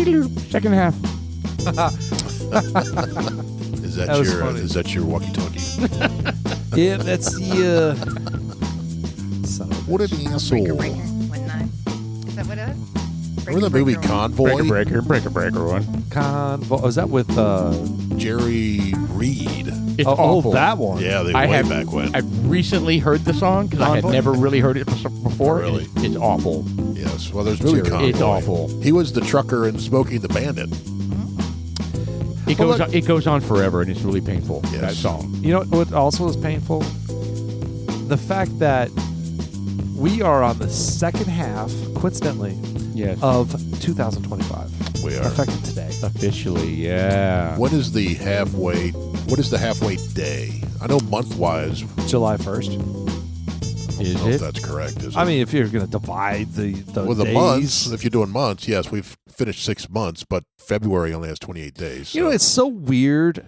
Second half. Is that your walkie-talkie? Yeah, that's the. What an asshole! Breaker, 1-9. Is that what it is? Remember the movie Convoy? Breaker one. Convo. Was that with Jerry Reed. It's oh, awful. that one? Yeah, way back when. I've recently heard the song because I had Convoy? never really heard it before. Oh, really? It's awful. Yes. Well, there's movie Convoy. It's awful. He was the trucker in Smokey the Bandit. It goes on forever, and it's really painful. Yes. That song. You know what also is painful? The fact that we are on the second half, coincidentally, Yes. of 2025. We are. Effective today. Officially, yeah. What is the halfway day? I know month-wise. July 1st. I don't Is know if it? that's correct, is it? I mean, if you're going to divide the days. months, if you're doing months, yes, we've finished 6 months, but February only has 28 days. So. You know, it's so weird.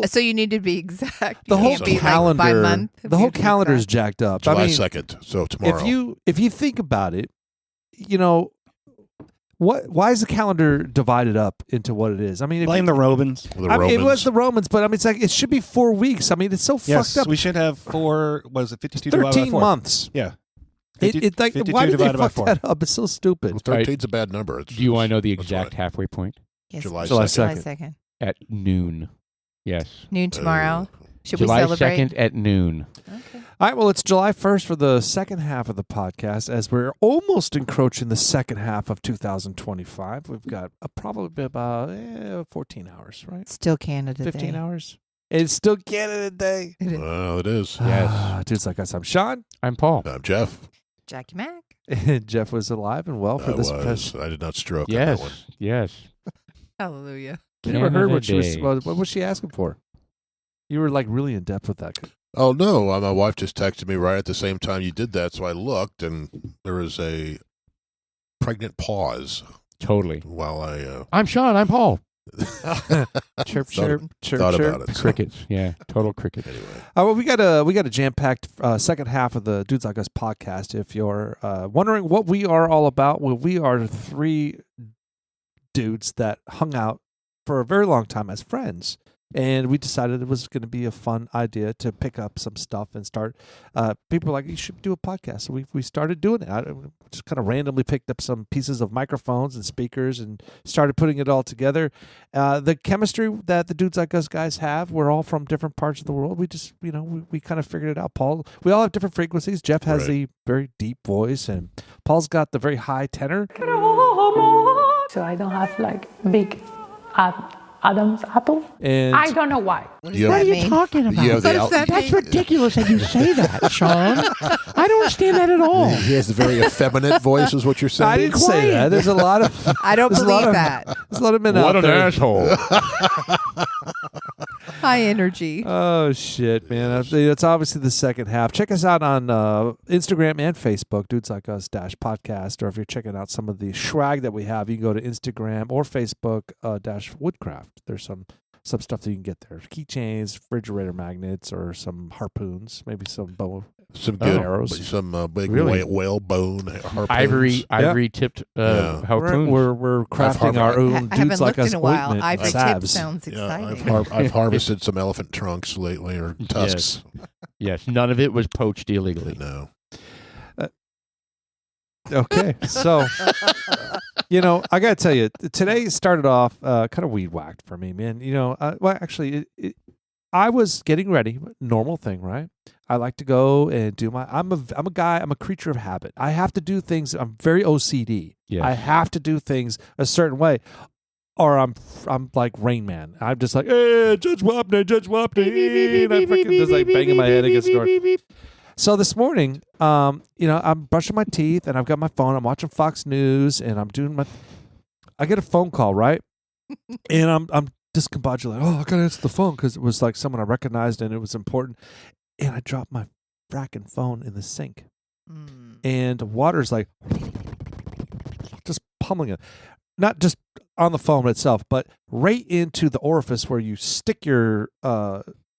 So you need to be exact. The You whole can't be calendar, like by month. the whole calendar is jacked up. July I mean, 2nd, so tomorrow. if you think about it, you know, why is the calendar divided up into what it is? I mean, Blame the Romans. The I mean, it Romans. was the Romans, but I mean, it's like it should be 4 weeks. I mean, it's so Yes, fucked up. we should have 52 divided by 13 4. months. Yeah. It like 52 why did they divided by fuck 4. that up? It's so stupid. Well, 13's a bad number. Do you want to know the that's exact right. halfway point? Yes. July July 2nd. July 2nd. 2nd. At noon. Yes. Noon tomorrow. Should July we celebrate? 2nd at noon. Okay. All right, well, it's July 1st for the second half of the podcast as we're almost encroaching the second half of 2025. We've got probably about 14 hours, right? Still Canada 15 Day. hours. It's still Canada Day. It is. Well, it is. Yes. Dudes like us. I'm Sean. I'm Paul. I'm Jeff. Jackie Mac. Jeff was alive and well for this. I did not stroke on that one. Yes. Hallelujah. I never heard what Canada she was. Day. What was she asking for? You were like really in depth with that. Oh, no. My wife just texted me right at the same time you did that, so I looked, and there was a pregnant pause Totally. while I I'm Sean. I'm Paul. Chirp, Thought- chirp, chirp, thought chirp. about it. So, Crickets. Yeah. Total cricket. anyway. Well, we got a jam-packed second half of the Dudes Like Us podcast. If you're wondering what we are all about, well, we are 3 dudes that hung out for a very long time as friends. And we decided it was going to be a fun idea to pick up some stuff and start. People were like, you should do a podcast. So we started doing it. I just kind of randomly picked up some pieces of microphones and speakers and started putting it all together. The chemistry that the Dudes Like Us guys have, we're all from different parts of the world. We just, we kind of figured it out. Paul, we all have different frequencies. Jeff has the very deep voice, and Paul's got the very high tenor. So I don't have like big Adam's apple. And I don't know why. What does that mean? talking about? You have the That's ridiculous that you say that, Sean. I don't understand that at all. He has a very effeminate voice, is what you're saying. I didn't say that. There's a lot of I don't There's a lot believe of- that. there's a lot of men What out an there. asshole. High energy. Oh shit, man! It's obviously the second half. Check us out on Instagram and Facebook, Dudes Like Us -podcast. Or if you're checking out some of the swag that we have, you can go to Instagram or Facebook -Woodcraft. There's some stuff that you can get there: keychains, refrigerator magnets, or some harpoons, maybe some bow. Some good arrows. some big Really? whale bone harpoons. Ivory tipped Yeah. harpoons. We're crafting our own I Dudes haven't Like looked Us in a while. ointment Ivory tip salves. sounds Yeah, exciting. I've harvested some elephant trunks lately, or tusks. Yes, none of it was poached illegally. No. Okay, so I gotta tell you, today started off kind of weed whacked for me, man. Well, actually, I was getting ready, normal thing, right? I like to go and do I'm a guy. I'm a creature of habit. I have to do things. I'm very OCD. Yes. I have to do things a certain way, or I'm like Rain Man. I'm just like, hey, Judge Wapner, and I fucking just like banging my head against the door. So this morning, I'm brushing my teeth and I've got my phone. I'm watching Fox News and I get a phone call, right? And I'm discombobulated. Oh, I gotta answer the phone because it was like someone I recognized and it was important. And I dropped my fracking phone in the sink, and water's like just pummeling it. Not just on the phone itself, but right into the orifice where you stick your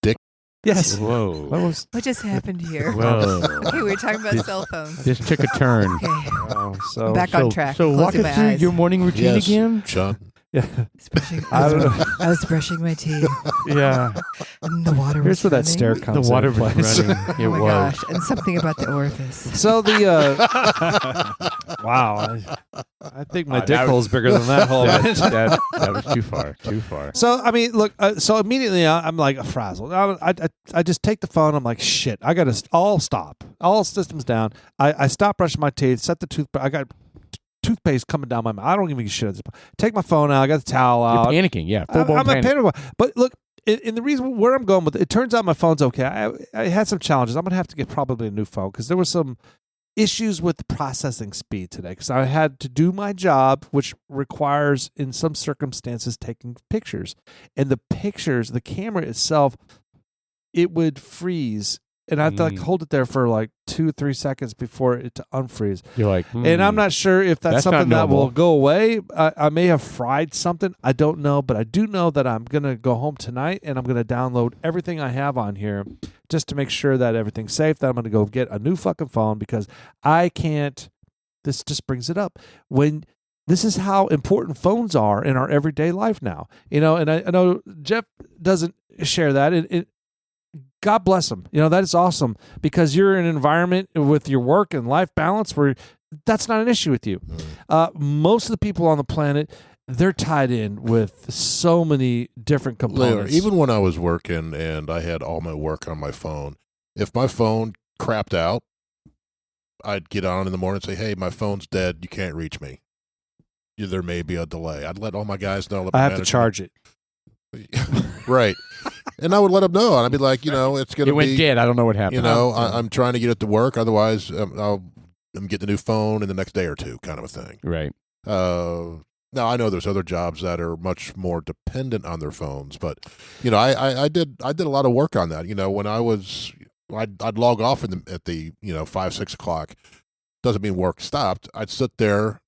Dick? Yes. Whoa. What just happened here? Whoa. Okay, we were talking about cell phones. This took a turn. Okay. So Back on track. So walk Closing us my through eyes. your morning routine Yes, again. Sean. Yeah. I was brushing my teeth. Yeah. And the water was Here's where that running. stair comes The water in was place. running. It Oh my was. gosh! And something about the orifice. So wow, I think my That dick was- hole's bigger than that hole. that was too far. Too far. So I mean, look. So immediately I'm like frazzled. I just take the phone. I'm like, shit. I gotta all stop. All systems down. I stop brushing my teeth. Set the toothbrush. I got toothpaste coming down my mouth. I don't give a shit at this point. Take my phone out. I got the towel You're out. panicking. Yeah. Full blown I'm a panic. panic. But look, in the reason where I'm going with it turns out my phone's okay. I had some challenges. I'm gonna have to get probably a new phone because there was some issues with the processing speed today because I had to do my job, which requires, in some circumstances, taking pictures. And the pictures, the camera itself, it would freeze. And I'd like hold it there for like 2-3 seconds before it to unfreeze. You're like, And I'm not sure if that's That's not something that will normal. go away. I may have fried something. I don't know. But I do know that I'm going to go home tonight and I'm going to download everything I have on here just to make sure that everything's safe. That I'm going to go get a new fucking phone because I can't. This just brings it up. When this is how important phones are in our everyday life now. You know, and I know Jeff doesn't share that. God bless him. You know, that is awesome because you're in an environment with your work and life balance where that's not an issue with you. Most of the people on the planet, they're tied in with so many different components. Even when I was working and I had all my work on my phone, if my phone crapped out, I'd get on in the morning and say, hey, my phone's dead. You can't reach me. There may be a delay. I'd let all my guys know. I have to charge it. Right. And I would let them know. And I'd be like, it's going to it went be, dead. I don't know what happened. I'm I'm get it to work. Otherwise, I'm getting a new phone in the next day or two, kind of a thing. Right. Now I know there's other jobs that are much more dependent on their phones, but I did a lot of work on that. When I'd log off at the 5-6 o'clock. Doesn't mean work stopped. I'd sit there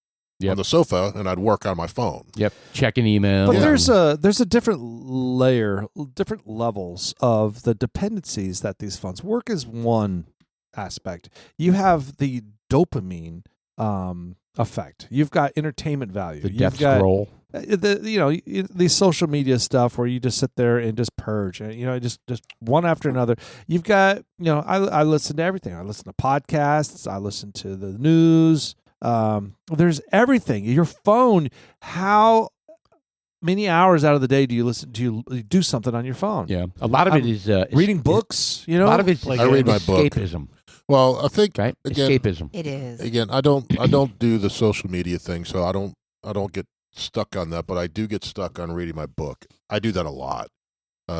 on the sofa and I'd work on my phone. Yep. Checking email. But there's a different layer, different levels of the dependencies that these phones work is one aspect. You have the dopamine effect. You've got entertainment value. The You've death got scroll. The social media stuff where you just sit there and just purge, and just one after another. You've got I listen to everything. I listen to podcasts. I listen to the news. There's everything. Your phone. How many hours out of the day do you listen? Do you do something on your phone? Yeah. A lot of it is Reading books. A lot of it's I read my book. escapism. Well, I think Right. again, Escapism. It is. again, I don't do the social media thing, so I don't get stuck on that, but I do get stuck on reading my book. I do that a lot.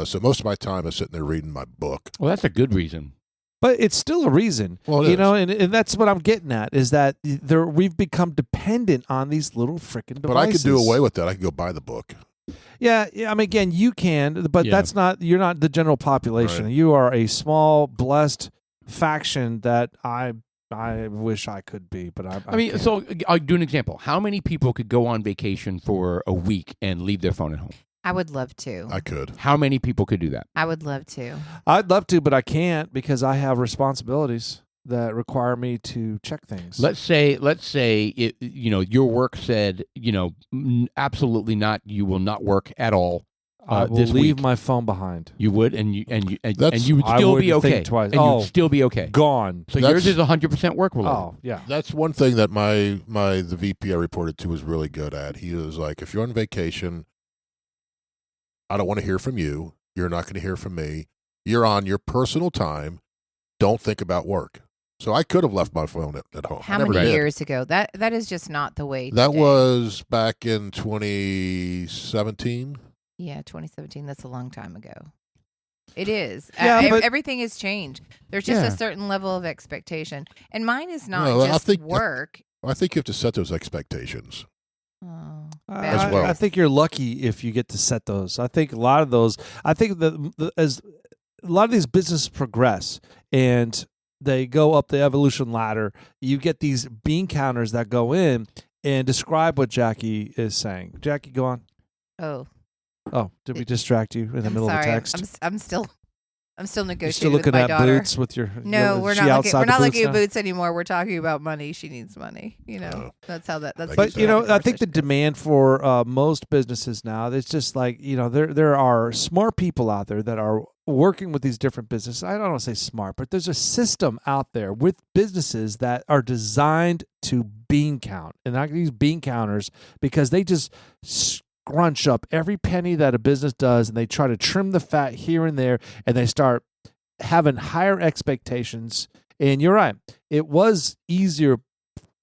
So most of my time is sitting there reading my book. Well, that's a good reason. But it's still a reason, Well, it is. and that's what I'm getting at is that we've become dependent on these little freaking devices. But I could do away with that. I could go buy the book. Yeah. I mean, again, you can, but Yeah. you're not the general population. Right. You are a small, blessed faction that I wish I could be, but I mean, can't. so I'll do an example. How many people could go on vacation for a week and leave their phone at home? I would love to. I could. How many people could do that? I would love to. I'd love to, but I can't because I have responsibilities that require me to check things. Let's say your work said, absolutely not. You will not work at all. I will this leave week. my phone behind. You would, and you That's- would I still be wouldn't think okay. twice. And Oh. you'd still be okay. Gone. So That's- yours is 100% work related. Oh, yeah. That's one thing that the VP I reported to was really good at. He was like, if you're on vacation, I don't want to hear from you. You're not going to hear from me. You're on your personal time. Don't think about work. So I could have left my phone at home. How I never many did. years ago? That is just not the way. That today. was back in 2017. Yeah, 2017. That's a long time ago. It is. Yeah, but- Everything has changed. There's just Yeah. a certain level of expectation, and mine is not No, I just think- work. I think you have to set those expectations. Oh, As bad. well. I think you're lucky if you get to set those. I think a lot of those. I think that as a lot of these businesses progress and they go up the evolution ladder, you get these bean counters that go in and describe what Jackie is saying. Jackie, go on. Oh, Oh, did we distract you in the I'm middle sorry. of a text? I'm still I'm still You're negotiating still with looking my at daughter. boots with your. No, we're she not looking. outside We're the not looking now? at boots anymore. We're talking about money. She needs money. That's how that. That's. But, But Exactly. you know, I think the conversation goes. demand for most businesses now, it's just like there are smart people out there that are working with these different businesses. I don't want to say smart, but there's a system out there with businesses that are designed to bean count, and I use bean counters because they just scrunch up every penny that a business does, and they try to trim the fat here and there, and they start having higher expectations. And you're right, it was easier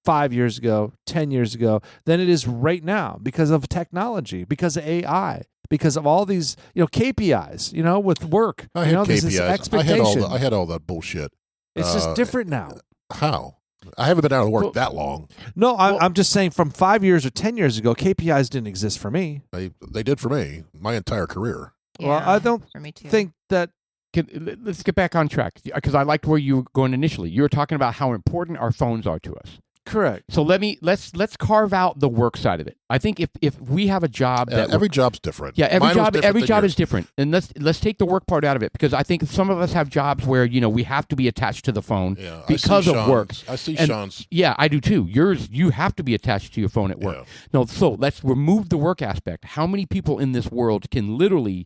5 years ago, 10 years ago, than it is right now because of technology, because of AI, because of all these, KPIs, with work. I had there's this KPIs. expectation. I had all that bullshit. It's just different now. How? I haven't been out of work that long. No, I'm just saying from 5 years or 10 years ago, KPIs didn't exist for me. They did for me my entire career. Well, I don't for me too. think that. Let's get back on track because I liked where you were going initially. You were talking about how important our phones are to us. Correct. So let's carve out the work side of it. I think if we have a job that Every job's different. every Mine was job different every than job yours. is different, and let's take the work part out of it because I think some of us have jobs where we have to be attached to the phone Yeah, because of work. I see And- Sean's. Yeah, I do too. You have to be attached to your phone at work. Yeah. No, so let's remove the work aspect. How many people in this world can literally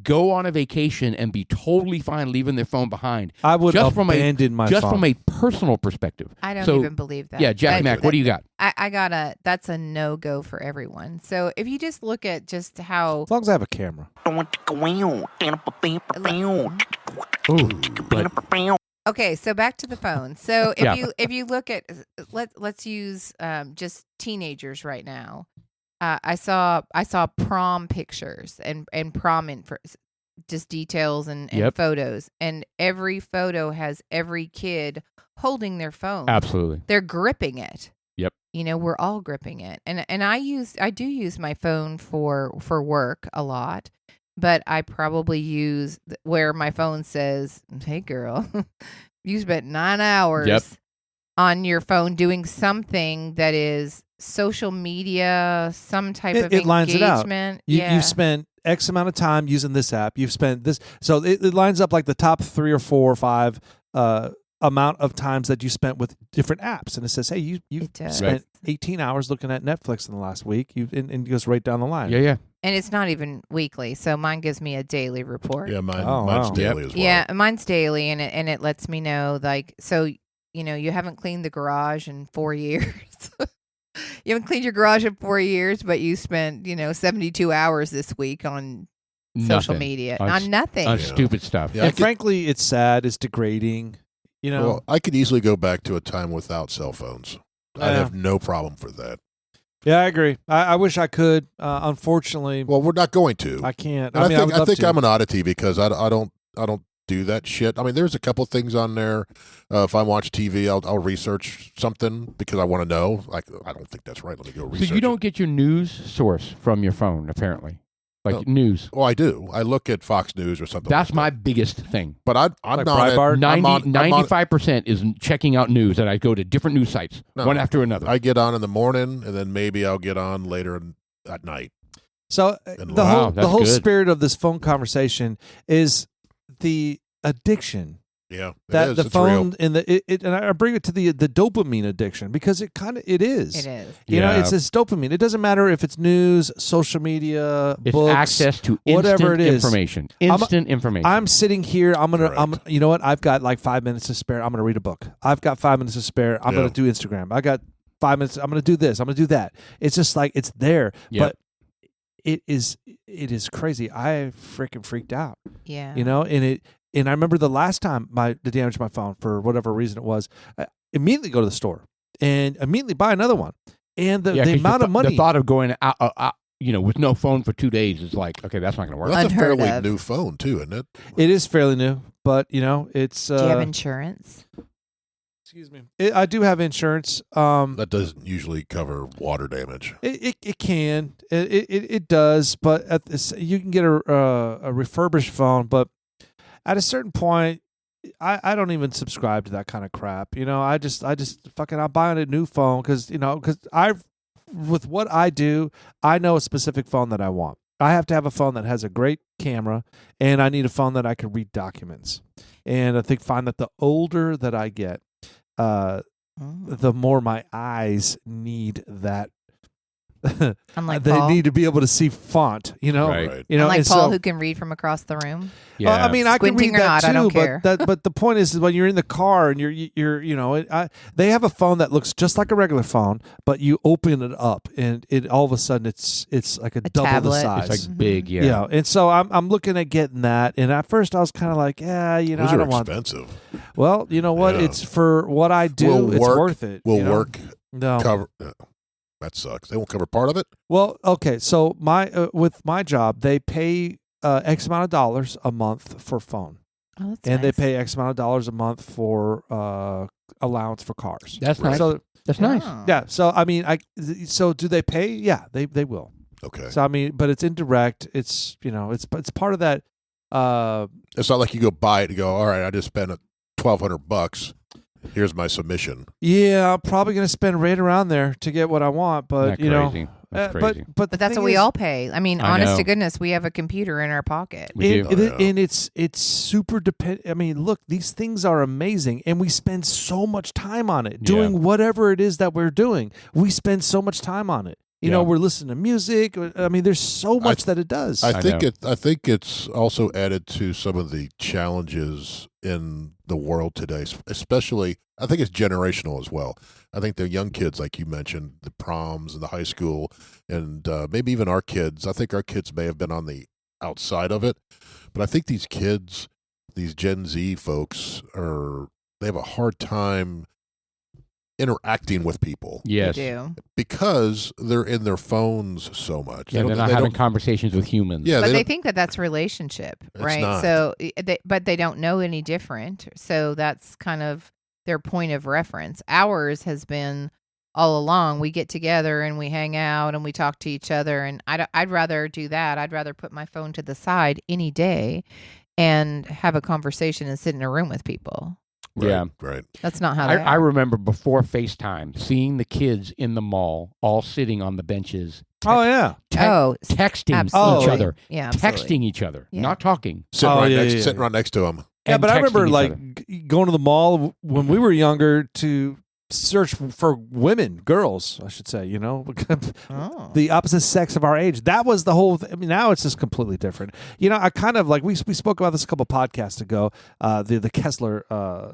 go on a vacation and be totally fine leaving their phone behind? I would Just from abandon my just phone. from a personal perspective. I don't So, even believe that. Yeah, Jack That- Mac, what do you got? that's a no-go for everyone. So if you just look at just how As long as I have a camera. Okay, so back to the phone. So Yeah. if you look at let's use just teenagers right now. I saw prom pictures and prom just details and Yep. photos, and every photo has every kid holding their phone. Absolutely. They're gripping it. Yep. We're all gripping it, and I do use my phone for work a lot. But I probably use where my phone says, "Hey, girl, you spent 9 hours Yep. on your phone doing something that is social media, some type of It lines it out. engagement." You've spent X amount of time using this app. You've spent this. So it lines up like the top 3 or 4 or 5 amount of times that you spent with different apps. And it says, hey, you've It does. spent 18 hours looking at Netflix in the last week. And it goes right down the line. Yeah. And it's not even weekly, so mine gives me a daily report. Yeah, mine's wow. daily as well. Yeah, mine's daily, and it lets me know, like, so you haven't cleaned the garage in 4 years. You haven't cleaned your garage in 4 years, but you spent 72 hours this week on social Nothing. media On on nothing. On Yeah. stupid stuff. Yeah, I And could- frankly, it's sad. It's degrading. Well, I could easily go back to a time without cell phones. I'd Yeah. have no problem for that. Yeah, I agree. I wish I could. Unfortunately, Well, we're not going to. I can't. And I mean, I would I love think to. I'm an oddity because I don't do that shit. I mean, there's a couple things on there. If I watch TV, I'll research something because I want to know. Like, I don't think that's right. Let me go research. So you don't it. get your news source from your phone, apparently, like No. news. Well, I do. I look at Fox News or something. That's like my that. biggest thing. But I'm Like not. Breitbart? I'm on- 95% is checking out news, and I go to different news sites, No. one after another. I get on in the morning, and then maybe I'll get on later at night. So And the wow, whole that's good. spirit of this phone conversation is the addiction Yeah, that it is. the It's phone real. and and I bring it to the dopamine addiction because it is. It is. You know, Yeah. it's this dopamine. It doesn't matter if it's news, social media, It's books, access to whatever instant it is. information. I'm- Instant information. I'm sitting here. I'm Correct. you know what? I've got like 5 minutes to spare. I'm gonna read a book. I've got 5 minutes to spare. I'm Yeah. gonna do Instagram. I got 5 minutes. I'm gonna do this. I'm gonna do that. It's just like it's there, Yep. but it is crazy. I freaking freaked out. Yeah. You know, and I remember the last time the damage to my phone for whatever reason it was. I immediately go to the store and immediately buy another one. And the 'cause amount of money. The thought of going out, with no phone for 2 days is like, okay, that's not going to work. Well, that's a Unheard fairly of. new phone too, isn't it? It is fairly new, but it's. Do you have insurance? Excuse me. I do have insurance. That doesn't usually cover water damage. It can. It does, but at this, you can get a refurbished phone, but at a certain point, I don't even subscribe to that kind of crap. I just fucking I'll buy a new phone because I with what I do, I know a specific phone that I want. I have to have a phone that has a great camera, and I need a phone that I can read documents. And I find that the older that I get, the more my eyes need that. Unlike they Paul. need to be able to see font, Right. Unlike and Paul, so- who can read from across the room. Yeah. I mean, I can Squinting read or that not, I too, don't care. but the point is when you're in the car and they have a phone that looks just like a regular phone, but you open it up and it all of a sudden it's like a double tablet. the size. it's like big, yeah. Yeah, and so I'm looking at getting that, and at first I was kind of like, Those I are don't want. expensive. Well, you know what? Yeah. It's for what I do. Will It's work- worth it. Will you know? work No. cover? That sucks. They won't cover part of it. Well, okay. So with my job, they pay X amount of dollars a month for phone, Oh, that's and they nice. pay X amount of dollars a month for allowance for cars. That's nice. So That's nice. Oh. yeah. So I mean, so do they pay? Yeah, they will. Okay. So I mean, but it's indirect. It's it's part of that. It's not like you go buy it and go, all right, I just spent $1,200. Here's my submission. Yeah, I'm probably going to spend right around there to get what I want, but That's you know, crazy. That's crazy. but But the that's thing what we is- all pay. I mean, I honest know. to goodness, we have a computer in our pocket. We and, do. and it- and it's super dependent. I mean, look, these things are amazing, and we spend so much time on it doing whatever it is that we're doing. We spend so much time on it. You know, Yeah. we're listening to music. I mean, there's so much that it does. I think know. I think it's also added to some of the challenges in the world today, especially I think it's generational as well. I think the young kids, like you mentioned, the proms and the high school, and maybe even our kids. I think our kids may have been on the outside of it, but I think these kids, these Gen Z folks, they have a hard time interacting with people Yes. We do. because they're in their phones so much. Yeah, they're not having conversations with humans. Yeah, But they don't- think that that's relationship, It's right? not. So, but they don't know any different. So that's kind of their point of reference. Ours has been all along. We get together and we hang out and we talk to each other. And I'd rather do that. I'd rather put my phone to the side any day and have a conversation and sit in a room with people. Right, Yeah. right. That's not how I, they I are. remember before FaceTime seeing the kids in the mall all sitting on the benches, oh yeah. texting absolutely. each other, Yeah, absolutely. texting each other, Yeah. not talking. Sitting, Oh, right, yeah, next, yeah, sitting yeah. right next to them. Yeah, and but I remember texting each like other. going to the mall when we were younger to search for women, girls, I should say, Oh. the opposite sex of our age. That was the whole I mean, now it's just completely different. I kind of like we spoke about this a couple podcasts ago, the Kessler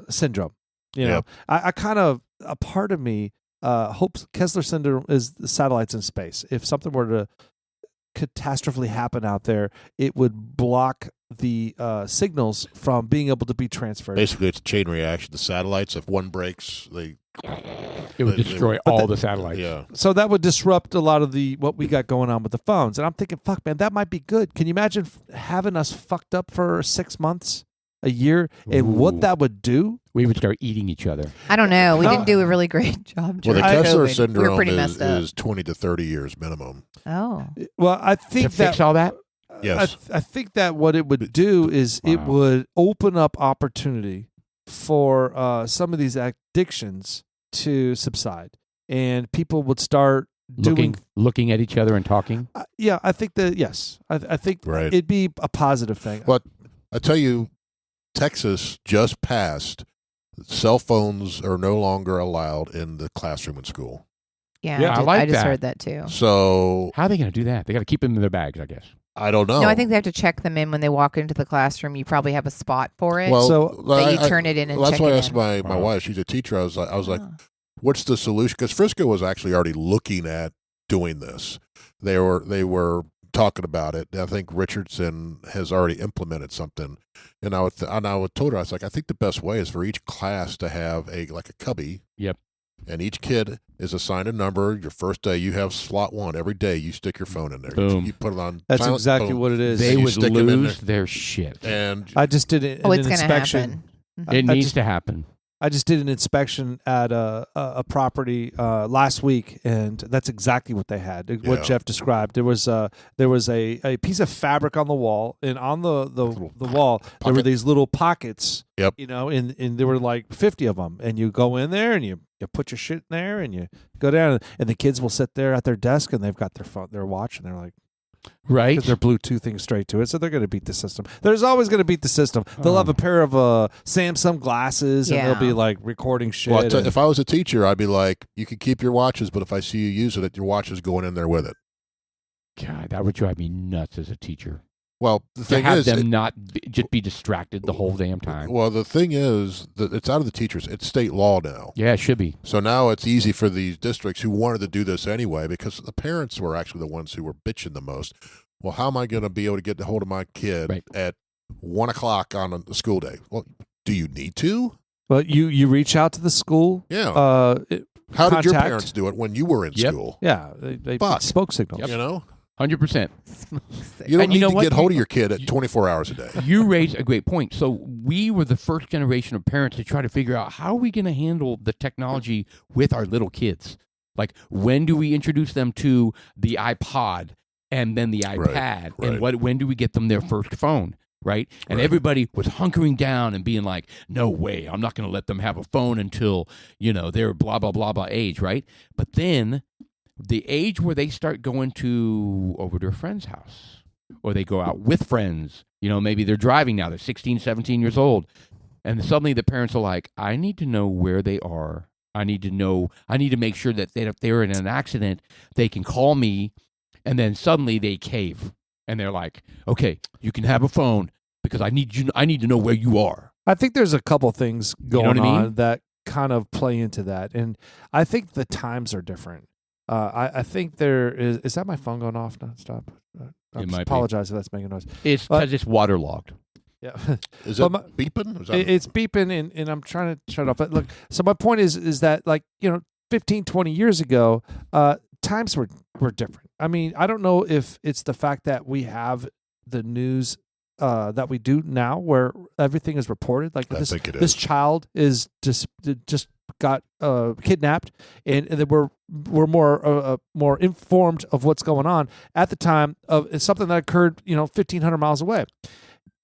syndrome. Yep. I kind of, a part of me hopes Kessler syndrome is the satellites in space. If something were to catastrophically happen out there, it would block the signals from being able to be transferred. Basically, it's a chain reaction. The satellites, if one breaks, they It would They- destroy but all the- the satellites. yeah. So that would disrupt a lot of what we got going on with the phones. And I'm thinking, fuck, man, that might be good. Can you imagine having us fucked up for 6 months, a year, and Ooh. what that would do? We would start eating each other. I don't know. We No. didn't do a really great job. Well, the during Kessler COVID. We syndrome were pretty is, messed up. is 20 to 30 years minimum. Oh. Well, I To think fix that all that? Yes. I think that what it would do is it Wow. would open up opportunity for some of these addictions to subside, and people would start doing. Looking at each other and talking. Yeah, I think that yes, I think Right. it'd be a positive thing. But I tell you, Texas just passed. Cell phones are no longer allowed in the classroom in school. Yeah, Yeah, I like I just that. heard that too. So How are they going to do that? They got to keep them in their bags, I guess. I don't know. No, I think they have to check them in when they walk into the classroom. You probably have a spot for it. Well, So- that you turn it in and that's check why it I asked in. my Wow. wife. She's a teacher. I was like, Oh. what's the solution? Because Frisco was actually already looking at doing this. They were talking about it. I think Richardson has already implemented something. And I would told her, I was like, I think the best way is for each class to have a cubby. Yep. And each kid is assigned a number. Your first day, you have slot 1. Every day, you stick your phone in there. Boom. You put it on. That's silent, exactly boom, what it is. They you would stick 'em in lose their shit. And I just did it. Oh, it's an going to inspection. happen. It I needs just- to happen. I just did an inspection at a property last week, and that's exactly what they had. What Yeah. Jeff described. There was a piece of fabric on the wall, and on the wall there were pocket. these little pockets. Yep. And there were like 50 of them, and you go in there and you put your shit in there, and you go down, and the kids will sit there at their desk, and they've got their phone, their watch, and they're like, right? Because they're Bluetoothing straight to it, so they're going to beat the system. There's always going to beat the system. They'll have a pair of Samsung glasses, and they'll be like recording shit. Well, if I was a teacher, I'd be like, you can keep your watches, but if I see you using it, your watch is going in there with it. God, that would drive me nuts as a teacher. Well, the To thing have is, them just be distracted the whole damn time. well, the thing is that it's out of the teachers. It's state law now. Yeah, it should be. So now it's easy for these districts who wanted to do this anyway, because the parents were actually the ones who were bitching the most. Well, how am I going to be able to get a hold of my kid at 1 o'clock on a school day? Well, do you need to? But you reach out to the school. Yeah. How did your contact. parents do it when you were in school? Yeah, they Fuck. smoke signals. You know? 100%. You don't And you need know to what? get hold of your kid at 24 hours a day. You raise a great point. So we were the first generation of parents to try to figure out how are we going to handle the technology with our little kids? Like, when do we introduce them to the iPod and then the iPad? Right. And when do we get them their first phone? Right? And everybody was hunkering down and being like, no way, I'm not going to let them have a phone until, they're blah, blah, blah, blah age, right? But then the age where they start going over to a friend's house, or they go out with friends, maybe they're driving now, they're 16, 17 years old, and suddenly the parents are like, I need to know where they are. I need to make sure that if they're in an accident, they can call me, and then suddenly they cave, and they're like, okay, you can have a phone because I need to know where you are. I think there's a couple things going what I mean? on that kind of play into that, and I think the times are different. I think there is. Is that my phone going off nonstop? I It might be. apologize if that's making noise. It's because it's waterlogged. Yeah, Is it beeping? Is that it's beeping, and I'm trying to shut it off. But look, so my point is that 15, 20 years ago, times were different. I mean, I don't know if it's the fact that we have the news that we do now, where everything is reported. Like I think it this is. child is just got kidnapped, and then we're more informed of what's going on at the time of it's something that occurred 1,500 miles away.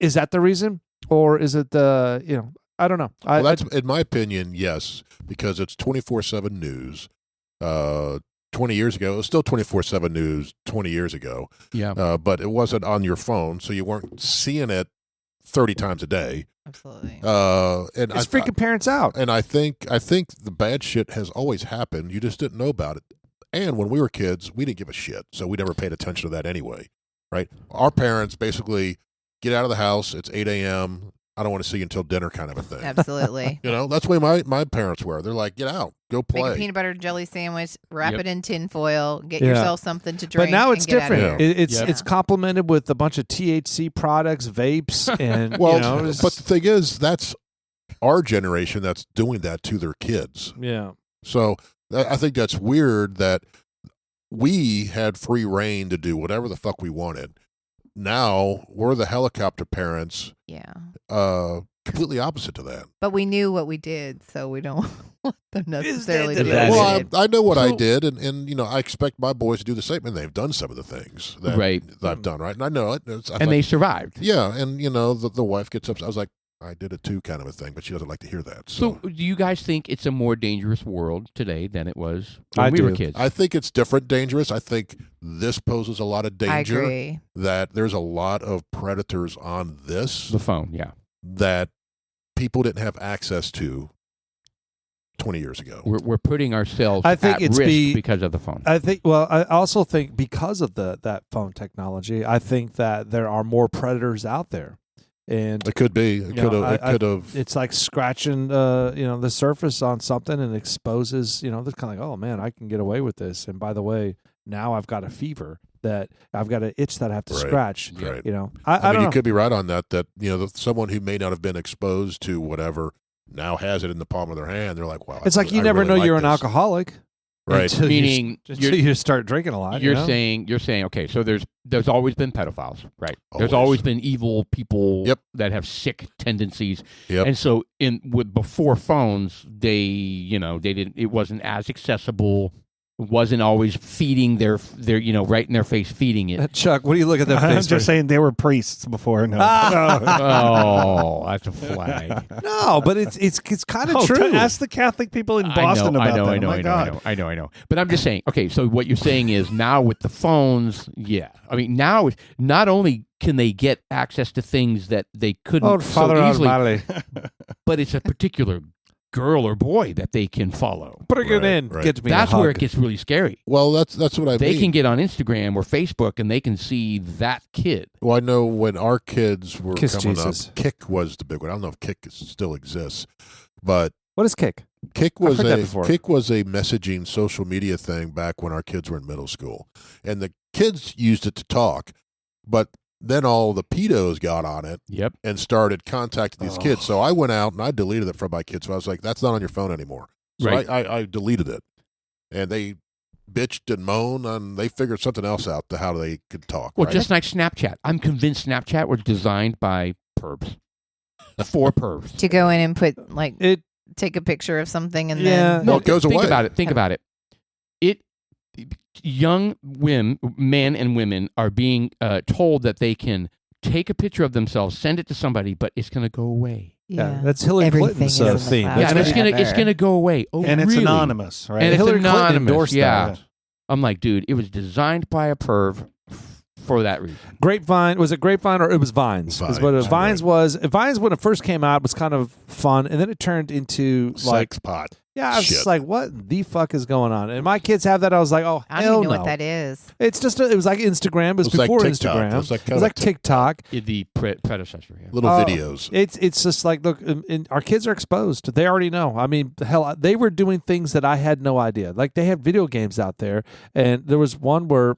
Is that the reason, or is it the I don't know. Well, that's in my opinion, yes, because it's 24/7 news. 20 years ago, it was still 24/7 news 20 years ago. Yeah. But it wasn't on your phone, so you weren't seeing it 30 times a day. Absolutely. And it's freaking parents out. And I think the bad shit has always happened. You just didn't know about it. And when we were kids, we didn't give a shit, so we never paid attention to that anyway, right? Our parents basically get out of the house. It's 8 a.m. I don't want to see you until dinner, kind of a thing. Absolutely. That's the way my parents were. They're like, get out, go play. Make a peanut butter and jelly sandwich, wrap Yep. it in tin foil, get Yeah. yourself something to drink. But now it's and get out of different. here. It's complemented with a bunch of THC products, vapes, and Well, it's- but the thing is, that's our generation that's doing that to their kids. yeah. So I think that's weird that we had free reign to do whatever the fuck we wanted. Now we're the helicopter parents, Yeah. completely opposite to that. But we knew what we did, so we don't want them necessarily to the do best? what Well, we did. I know what I So- did, and I expect my boys to do the same, and they've done some of the things that, Right. that I've done, right? And I know it. And they survived. yeah, and the wife gets upset. I was like, I did it too, kind of a thing, but she doesn't like to hear that. So, do you guys think it's a more dangerous world today than it was when I we were do. kids? I think it's different, dangerous. I think this poses a lot of I danger. agree. That there's a lot of predators on this the phone, yeah. that people didn't have access to 20 years ago. We're putting ourselves I think at it's risk because of the phone. I think. Well, I also think because of that phone technology, I think that there are more predators out there, and It could be. It You know, could have. it's like scratching the surface on something and exposes they're kind of like, oh man, I can get away with this, and by the way, now I've got a fever that I've got an itch that I have to Right. scratch. Right. I I don't mean, you know. could be right on that. That someone who may not have been exposed to whatever now has it in the palm of their hand. They're like, wow. It's like you never know you're an alcoholic, Right. Until Meaning until you start drinking a lot. You're you know? saying okay, so there's always been pedophiles, right? There's Always. always been evil people Yep. that have sick tendencies. Yep. And so before phones, they didn't, it wasn't as accessible wasn't always feeding their right in their face feeding it. Chuck, what do you look at that I'm face? just saying they were priests before. No, Oh, that's a flag. No, but it's kind of Oh, true. ask the Catholic people in Boston about that. Oh my God. I know. But I'm just saying. Okay, so what you're saying is now with the phones, yeah. I mean, now not only can they get access to things that they couldn't Oh, Father so easily, Almighty. but it's a particular girl or boy that they can follow. Bring it Right, in. right. Get me That's a hug. where it gets really scary. Well, that's what I They mean. can get on Instagram or Facebook and they can see that kid. Well, I know when our kids were Kiss coming Jesus. up, Kick was the big one. I don't know if Kick still exists, but What is kick? Kick was heard that before. a messaging social media thing back when our kids were in middle school, and the kids used it to talk, but then all the pedos got on it Yep. and started contacting these kids. So I went out and I deleted it from my kids. So I was like, "That's not on your phone anymore." So Right. I deleted it, and they bitched and moaned, and they figured something else out to how they could talk. Well, right? just like Snapchat. I'm convinced Snapchat was designed by pervs. For pervs. To go in and put It. take a picture of something and Yeah. then No, it goes think away. about it. Think about it. Young men and women are being told that they can take a picture of themselves, send it to somebody, but it's going to go away. Yeah, that's Hillary Everything Clinton's is in the theme. cloud. Yeah, and it's Forever. gonna go away. Oh, And it's really? anonymous, right? And it's Hillary Clinton anonymous. endorsed yeah. that. I'm like, dude, it was designed by a perv for that reason. Grapevine, was it Grapevine or it was Vines? Is what Vines, Vines was. Vines, when it first came out, was kind of fun, and then it turned into like, sex pot. yeah, I was Shit. just like, what the fuck is going on? And my kids have that. I was like, oh, I don't hell even know no. what that is. It's just, it was like Instagram. It was It was like before TikTok. Instagram. It was like It was like TikTok. The predecessor. Yeah. Little Oh, videos. It's just like, look, our kids are exposed. They already know. I mean, hell, they were doing things that I had no idea. Like they had video games out there, and there was one where,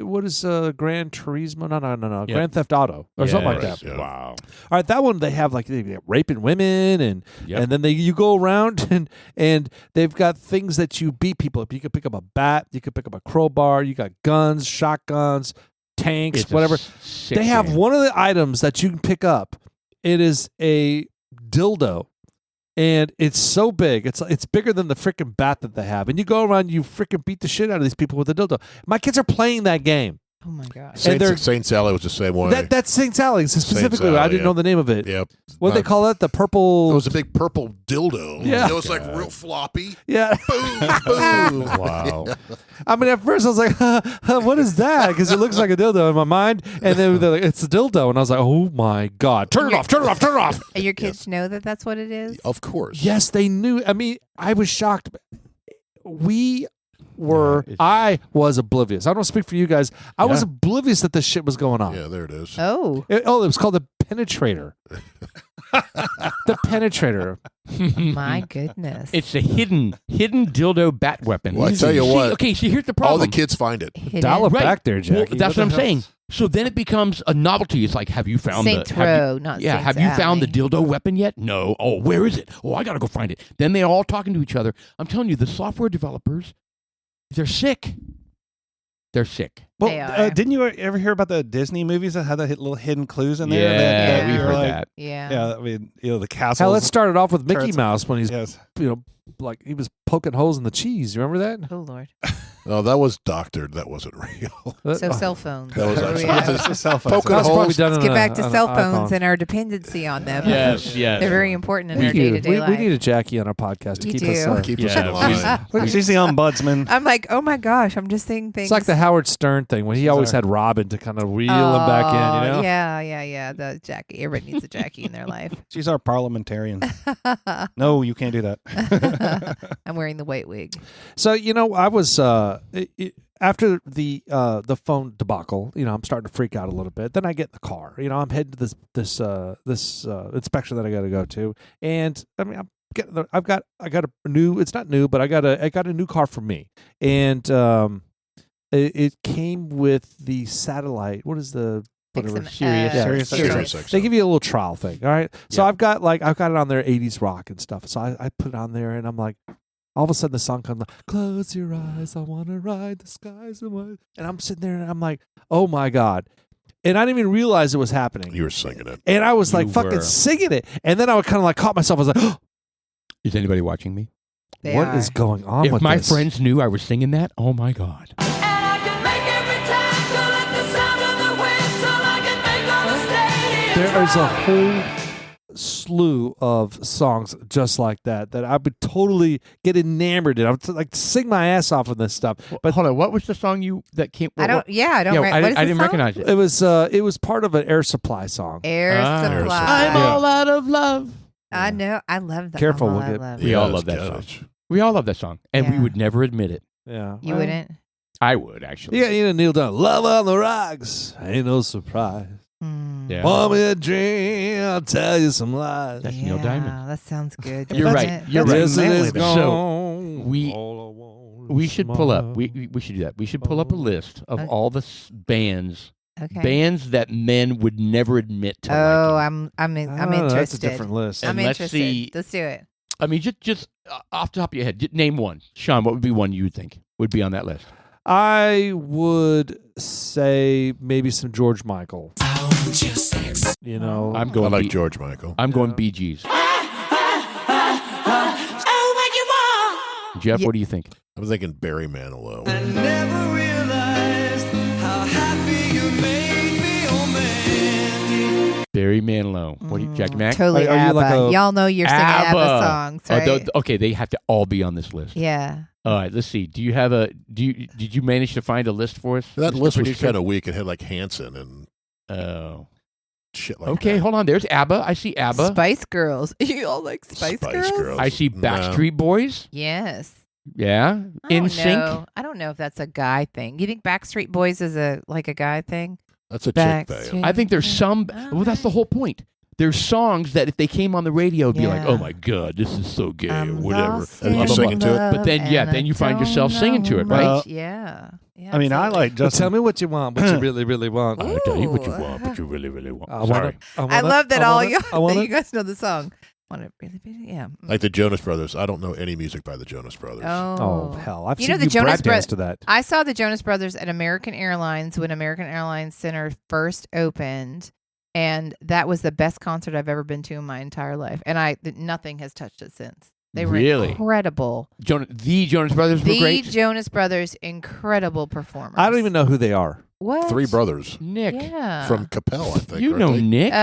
what is Gran Turismo? No. Yeah. Grand Theft Auto or something like Yes, that. yeah. Wow. All right, that one they have like they raping women and Yep. and then you go around and they've got things that you beat people up. You could pick up a bat, you could pick up a crowbar, you got guns, shotguns, tanks, It's a whatever. sick They have game. one of the items that you can pick up. It is a dildo. And it's so big. It's bigger than the freaking bat that they have. And you go around, you freaking beat the shit out of these people with a dildo. My kids are playing that game. Oh my gosh. Saint Sally was the same way. That's St. Sally's specifically. Sally, I didn't yeah. know the name of it. Yep. What do they call it? The purple. It was a big purple dildo. Yeah. It was like real floppy. Yeah. Boom, boom. Wow. I mean, at first I was like, what is that? Because it looks like a dildo in my mind. And then they're like, it's a dildo. And I was like, oh my God. Turn it off. Turn it off. Turn it off. And your kids know that that's what it is? Of course. Yes, they knew. I mean, I was shocked. it's- I was oblivious. I don't speak for you guys. I was Yeah. oblivious that this shit was going on. Yeah, there it is. Oh. It was called the Penetrator. The Penetrator. My goodness. It's a hidden dildo bat weapon. Well, I tell you See, what. Okay, so here's the All problem. the kids find it. hidden. Dial it Right. back there, Well, Jackie. that's what I'm the hell? saying. So then it becomes a novelty. It's like, have you found Saints the have you- Row, not yeah? Saints Have you found the Alley. dildo weapon yet? No. Oh, where is it? Oh, I gotta go find it. Then they're all talking to each other. I'm telling you, the software developers, they're sick. They're sick. Well, They are. didn't you ever hear about the Disney movies that had the little hidden clues in there? Yeah, that we've you're heard like, that. Yeah. Yeah, I mean, the castles. Hell, let's start it off with Mickey Turrets. Mouse when he's, Yes. like he was poking holes in the cheese. You remember that? Oh, Lord. No, that was doctored. That wasn't real. So cell phones. That was Where we actually- at? It's the cell phone. Poking That's probably holes. done Let's in get back to an cell phones iPhone. and our dependency on them. Yes. They're very important in We our do. day-to-day We life. need a Jackie on our podcast to You keep do. us. Keep us Yeah, in line. She's the ombudsman. I'm like, oh my gosh, I'm just saying things. It's like the Howard Stern thing when he She's always our- had Robin to kind of reel him back in. You know? Yeah. The Jackie. Everybody needs a Jackie in their life. She's our parliamentarian. No, you can't do that. I'm wearing the white wig. So I was after the phone debacle. I'm starting to freak out a little bit. Then I get in the car. I'm heading to this inspection that I got to go to, and I mean I got a new. It's not new, but I got a new car for me, and it came with the satellite. What is the whatever? XM, Sirius. Yeah, Sirius Sirius They XM. give you a little trial thing, all right? So Yeah. I've got it on there, 80s rock and stuff. So I put it on there, and I'm like, all of a sudden the song comes, close your eyes, I want to ride the skies away. And I'm sitting there, and I'm like, oh my God. And I didn't even realize it was happening. You were singing it. And I was like You fucking were. singing it. And then I would kind of like caught myself. I was like, Is anybody watching me? What is going on If with my this? friends knew I was singing that, oh my God. There is a whole slew of songs just like that I would totally get enamored in. I would like sing my ass off on this stuff. But hold on, what was the song that came? I don't. Yeah, I don't. Yeah, what is I the didn't song? recognize it. It was part of an Air Supply song. Air Ah. Supply. Air Supply. I'm all out of love. I know. I love that. Careful, I'm we'll all out get- of love. We all Yeah, love that it's song. We all love that song, and we Yeah. would never admit it. Yeah, You wouldn't. I would actually. You gotta kneel down. Love on the rocks, ain't no surprise. Mm. Yeah. Want me a drink? I'll tell you some lies. That's Neil Diamond. That sounds good. You're doesn't right. it? You're That's right. Yes, it manly, is though. So, gone. we- All I want is We should pull up. smile. We should do that. We should pull up a list of Okay. all the bands that men would never admit to. Oh, liking. I'm Oh, interested. That's a different list. I'm And let's interested. see- Let's do it. I mean, just off the top of your head, name one. Sean, what would be one you would think would be on that list? I would say maybe some George Michael. You know, I'm I going. like George Michael. I'm going Yeah. Bee Gees. Jeff, Yeah. what do you think? I'm thinking Barry Manilow. Barry Manilow. What do you, Jackie Mack? Totally Are you ABBA. like a- Y'all know you're singing ABBA ABBA. songs, Oh, right? okay, they have to all be on this list. Yeah. All right, let's see. Do you have a? Did you manage to find a list for us? That Mr. list was Producer? kind of weak. It had like Hanson and Oh. shit like Okay, that. hold on. There's ABBA. I see ABBA. Spice Girls. You all like Spice Girls? I see No. Backstreet Boys. Yes. Yeah. I In don't Sync. know. I don't know if that's a guy thing. You think Backstreet Boys is a guy thing? That's a chick band. Backstreet. I think there's some. Well, that's the whole point. There's songs that if they came on the radio, it'd be like, Yeah. "Oh my god, this is so gay," or I'm whatever. lost And in you're singing to it? love But then, yeah, and then you I find yourself don't singing to know it, right? much. Yeah. I mean, I absolutely. like But Justin. tell me what you want, what you really, really want. I'll tell you what you Ooh. want, but you really, really want. I Sorry. want I love that all you I want that it. you guys know the song. Want it really, really? Yeah. Like the Jonas Brothers. I don't know any music by the Jonas Brothers. Oh hell! I've You seen know the you Jonas brap dance to that. I saw the Jonas Brothers at American Airlines when American Airlines Center first opened, and that was the best concert I've ever been to in my entire life. And nothing has touched it since. They were Really? incredible. The Jonas Brothers were The great. Jonas Brothers, incredible performers. I don't even know who they are. what Three brothers Nick, Yeah. from Capel, I think. you aren't know they? Nick.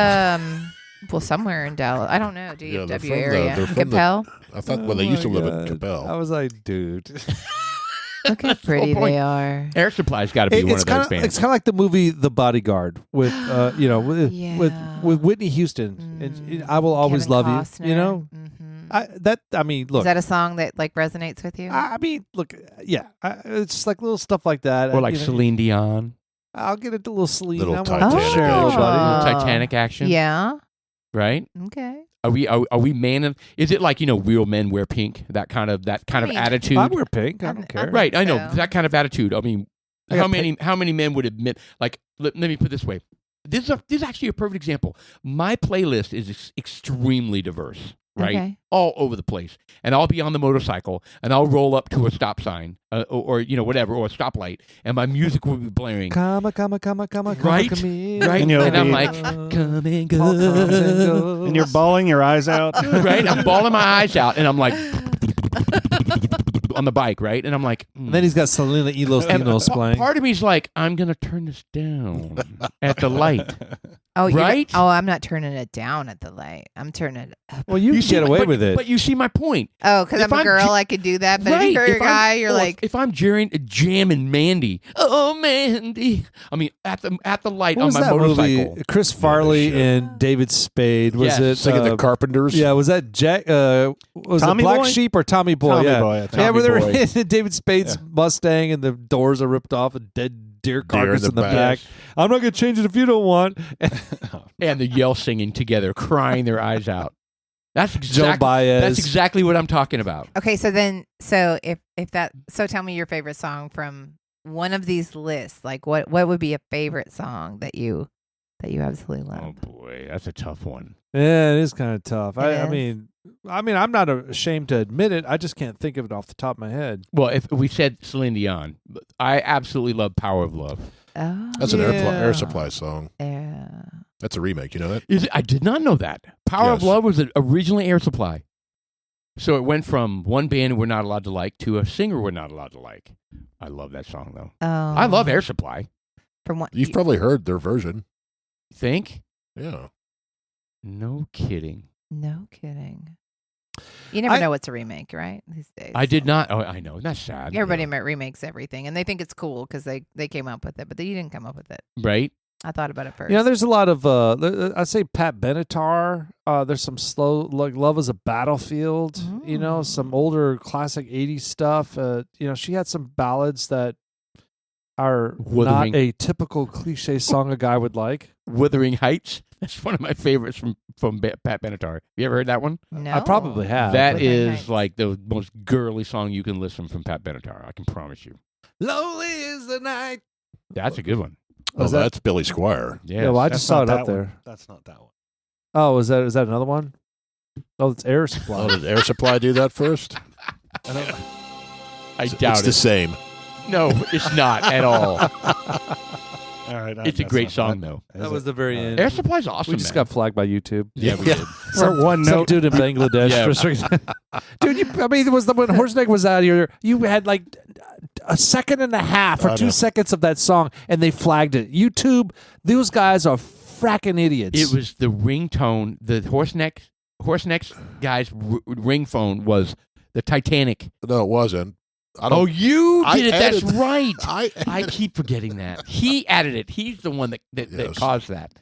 Well, somewhere in Dallas. I don't know. Yeah, they're DFW from area. they're from the- Capel. I thought, well, they Oh used to my live in God. Capel. I was like, dude. Look how That's the pretty whole point. they are. Air Supply's got to be one It's of those kind of bands. it's kind of like the movie The Bodyguard with Yeah. with Whitney Houston. And I will always Kevin love Costner. you. You know, Mhm. I mean, look. Is that a song that like resonates with you? I mean, look. Yeah, it's just like little stuff like that. or like you know, Celine Dion, I'll get into a little Celine. Little I want Titanic to share action. everybody. Little Titanic action. yeah. Right? Okay. Are we man of? Is it like real men wear pink? That kind of mean, attitude. I wear pink. I I'm- don't care. I'm- Right, I know So- that kind of attitude. I mean, I got how many men would admit? Like, let me put it this way. This is actually a perfect example. My playlist is extremely diverse, right? Okay. All over the place. And I'll be on the motorcycle, and I'll roll up to a stop sign, or whatever, or a stoplight, and my music will be blaring. Come, Right? come in. Right? And you'll And I'm be- like, come and All comes and go. goes. And you're bawling your eyes out. Right? I'm bawling my eyes out, and I'm like on the bike, right? And I'm like, And then he's got Selena and Elos playing. part of me's like, I'm gonna turn this down at the light. Oh, Right? I'm not turning it down at the light. I'm turning it up. Well, you can see get my- away but- with it. But you see my point. Oh, because If I'm a I'm girl, j- I could do that. But Right. if you're a If I'm- guy, you're or like, if I'm jamming Mandy. Oh, Mandy. I mean, at the light What on was my that motorcycle. movie? Chris Farley shit. and David Spade. Was Yes. it Singing the Carpenters. Yeah, was that Jack? Was Tommy it Black Boy? Sheep or Tommy Boy? Tommy yeah, Boy, I think. yeah. Where Tommy they're Boy. in David Spade's Yeah. Mustang and the doors are ripped off, a dead deer carcass in in the the back. back. I'm not going to change it if you don't want. And the yell singing together, crying their eyes out. That's Joe exactly, Baez. that's exactly what I'm talking about. okay, so tell me your favorite song from one of these lists. Like, what would be a favorite song that you absolutely love? Oh boy, that's a tough one. Yeah, it is kind of tough. It I is. mean, I'm not ashamed to admit it. I just can't think of it off the top of my head. Well, if we said Celine Dion, I absolutely love "Power of Love." Oh, That's an Yeah. Air Supply song. yeah. That's a remake. You know that? Is it? I did not know that. "Power of Yes. Love" was originally Air Supply. So it went from one band we're not allowed to like to a singer we're not allowed to like. I love that song though. Oh, I love Air Supply. From what You've probably heard their version. Think? Yeah. No kidding. No kidding. You never know what's a remake, right? These days. I did not. Oh, I know. That's sad. Everybody remakes everything, and they think it's cool because they came up with it, but you didn't come up with it. Right? I thought about it first. You know, there's a lot of I say Pat Benatar. There's some slow, like Love Is a Battlefield. You know, some older classic '80s stuff. You know, she had some ballads that are not a typical cliche song a guy would like. Wuthering Heights. That's one of my favorites from Pat Benatar. You ever heard that one? No, I probably have. That Wuthering is Heights. like the most girly song you can listen from Pat Benatar. I can promise you. Lonely is the night. That's a good one. Oh, Was that- that's Billy Squire. Yes. Yeah, well, I That's just saw not it that up one. there. That's not that one. Oh, is that another one? Oh, it's Air Supply. Oh, did Air Supply do that first? I doubt It's the it. same. No, it's not at all. All right. It's a great song, though. That was the very end. Air Supply's awesome. We just man. got flagged by YouTube. Yeah, we did. For one Some note. dude in Bangladesh. Yeah. for some- Dude, I mean, it was when Horseneck was out here. You had like a second and a half or I 2 know. seconds of that song, and they flagged it. YouTube, those guys are fracking idiots. It was the ringtone. The Horseneck's guy's ring phone was the Titanic. No, it wasn't. Oh, you I did it. That's added- right. I I keep forgetting that. He added it. He's the one that Yes. caused that.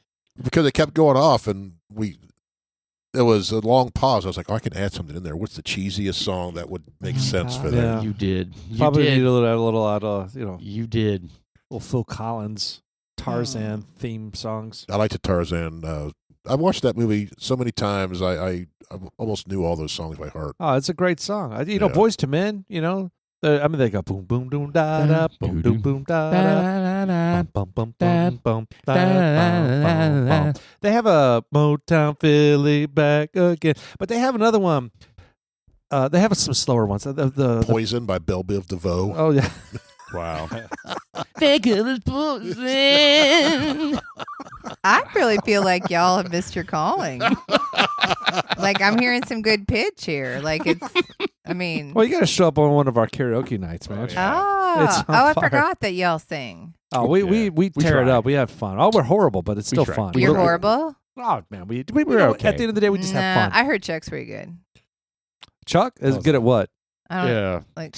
because it kept going off, and there was a long pause. I was like, oh, I can add something in there. What's the cheesiest song that would make sense for that? Yeah. You did. You Probably did. need a little, You did. little Phil Collins, Tarzan theme songs. I like the Tarzan. I watched that movie so many times. I almost knew all those songs by heart. Oh, it's a great song. You know, Yeah. Boys to Men. You know, they go boom boom boom da da boom boom boom da da. Bum, bum, bum, bum, da, bum, bum, bum. They have a Motown Philly back again, but they have another one. They have some slower ones. The Poison by Belle Biv DeVoe. oh yeah, Wow. I really feel like y'all have missed your calling. Like I'm hearing some good pitch here. Like it's, I mean, well, you got to show up on one of our karaoke nights, man. Oh, yeah. oh, It's on I fire. forgot that y'all sing. Oh, we We tear it try. up. We have fun. Oh, we're horrible, but it's We still try. fun. You're horrible. Oh man, we We're okay. At the end of the day, we just have Nah, fun. I heard Chuck's pretty good. Chuck is good at what? I don't Yeah. like.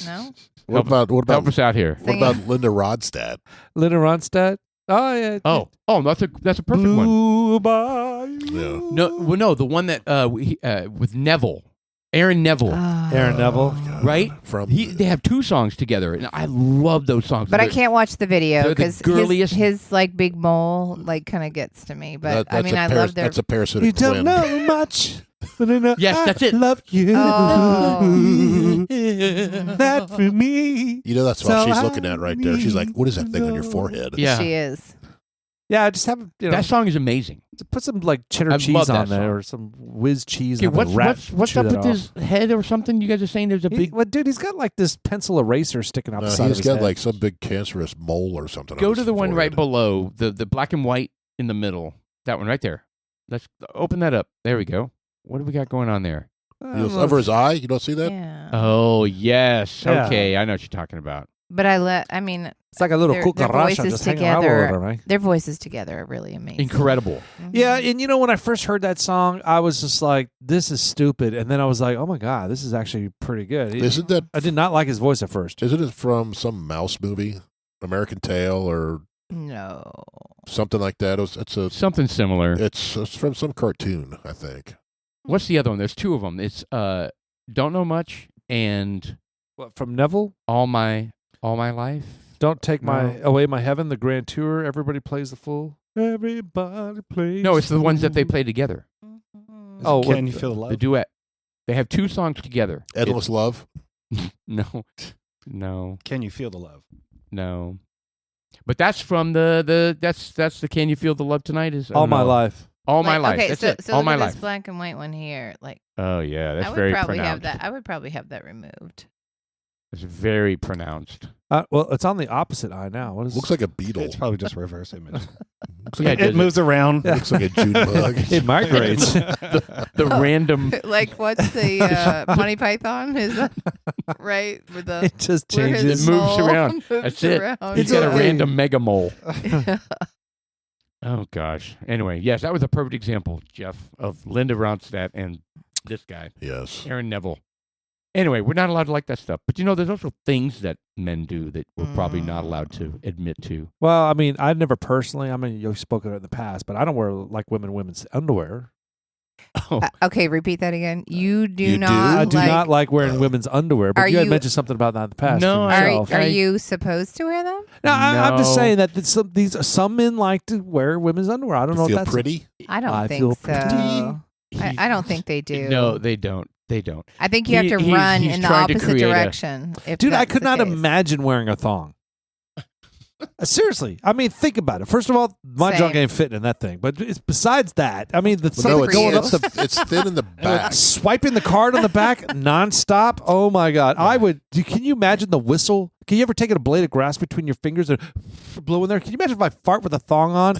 No, What Help about Help us out here. what Singing. about Linda Ronstadt? Linda Ronstadt. Oh yeah. Oh, that's a perfect one. Blue by Yeah. No, the one that with Neville, Aaron Neville, Oh. Aaron Neville. right? From They have 2 songs together, and I love those songs. But I They're- can't watch the video they're the because girliest- his like big mole like kind of gets to me. But I that's mean, a I love their. that's a parasitic You don't twin. know much. But I know Yes, I that's it. Love you. Oh. That for me. You know, that's what So she's I looking at right there. She's like, "What is that thing on your know. forehead?" Yeah. She is. Yeah, just have That song is amazing. put some like cheddar I cheese love on that there song. or some whiz cheese. Okay, and have a rat what's chew up that with his head or something? You guys are saying there's a He, big. well, dude, he's got like this pencil eraser sticking out the No, side of he's his got head. like some big cancerous mole or something. Go on to his the one right forehead. below the black and white in the middle. That one right there. Let's open that up. There we go. What do we got going on there? I don't know. Over his eye. You don't see that? Yeah. Oh yes. Yeah. Okay, I know what you're talking about. But I mean, It's like a little their cucaracha voices just hanging around together. over right? their voices together are really amazing. Incredible. Mhm. Yeah, and you know when I first heard that song, I was just like, "This is stupid," and then I was like, "Oh my god, this is actually pretty good." Isn't that? I did not like his voice at first. Isn't it from some mouse movie, American Tail, or No. something like that? It's Something similar. it's from some cartoon, I think. What's the other one? There's 2 of them. It's Don't Know Much and What, from Neville? All My Life. Don't take my No. away my heaven. The grand tour. Everybody plays the fool. Everybody plays. No, it's the ones that they fool. play together. Oh, Can what- you feel the The love? duet. They have 2 songs together. Endless Love. No. No. Can you feel the love? No. But that's from that's the Can You Feel the Love Tonight is I All don't my know. life. All my life. Okay, That's so it. so All look my at life. this black and white one here. Like Oh yeah, that's I would very probably pronounced. have that. I would probably have that removed. It's very pronounced. Well, it's on the opposite eye now. What is Looks like a beetle. It's probably just reverse image. Looks Yeah, like, it It moves around. Yeah. looks like a June bug. it migrates. The random. Like what's the Monty Python? Is that right? With the It just where changes. his It moves mole around. moves That's it. around. He's got a okay. random mega mole. Oh gosh. Anyway, yes, that was a perfect example, Jeff, of Linda Ronstadt and this guy, Yes. Aaron Neville. Anyway, we're not allowed to like that stuff. But there's also things that men do that we're probably not allowed to admit to. Well, I mean, I've never personally. I mean, you've spoken of it in the past, but I don't wear like women's underwear. Oh, Okay, repeat that again. You do You not. do? I do like, not like wearing Oh. women's underwear, but Are you had you- mentioned something about that in the past. No, for I- yourself. Are you supposed to wear them? No, I'm just No. saying that some men like to wear women's underwear. I don't know Feel if that's pretty? I don't I think feel so. pretty. I don't think they do. No, they don't. They don't. I think you have to He's run in the trying to opposite create a- direction. If Dude, I that's could the not case. imagine wearing a thong. Seriously, I mean, think about it. First of all, my Same. junk ain't fitting in that thing. But it's besides that, I mean, the Well, no, something it's, going up it's, the it's thin in the back. swiping the card on the back nonstop. Oh my god, I would. Can you imagine the whistle? Can you ever take a blade of grass between your fingers and blow in there? Can you imagine if I fart with a thong on?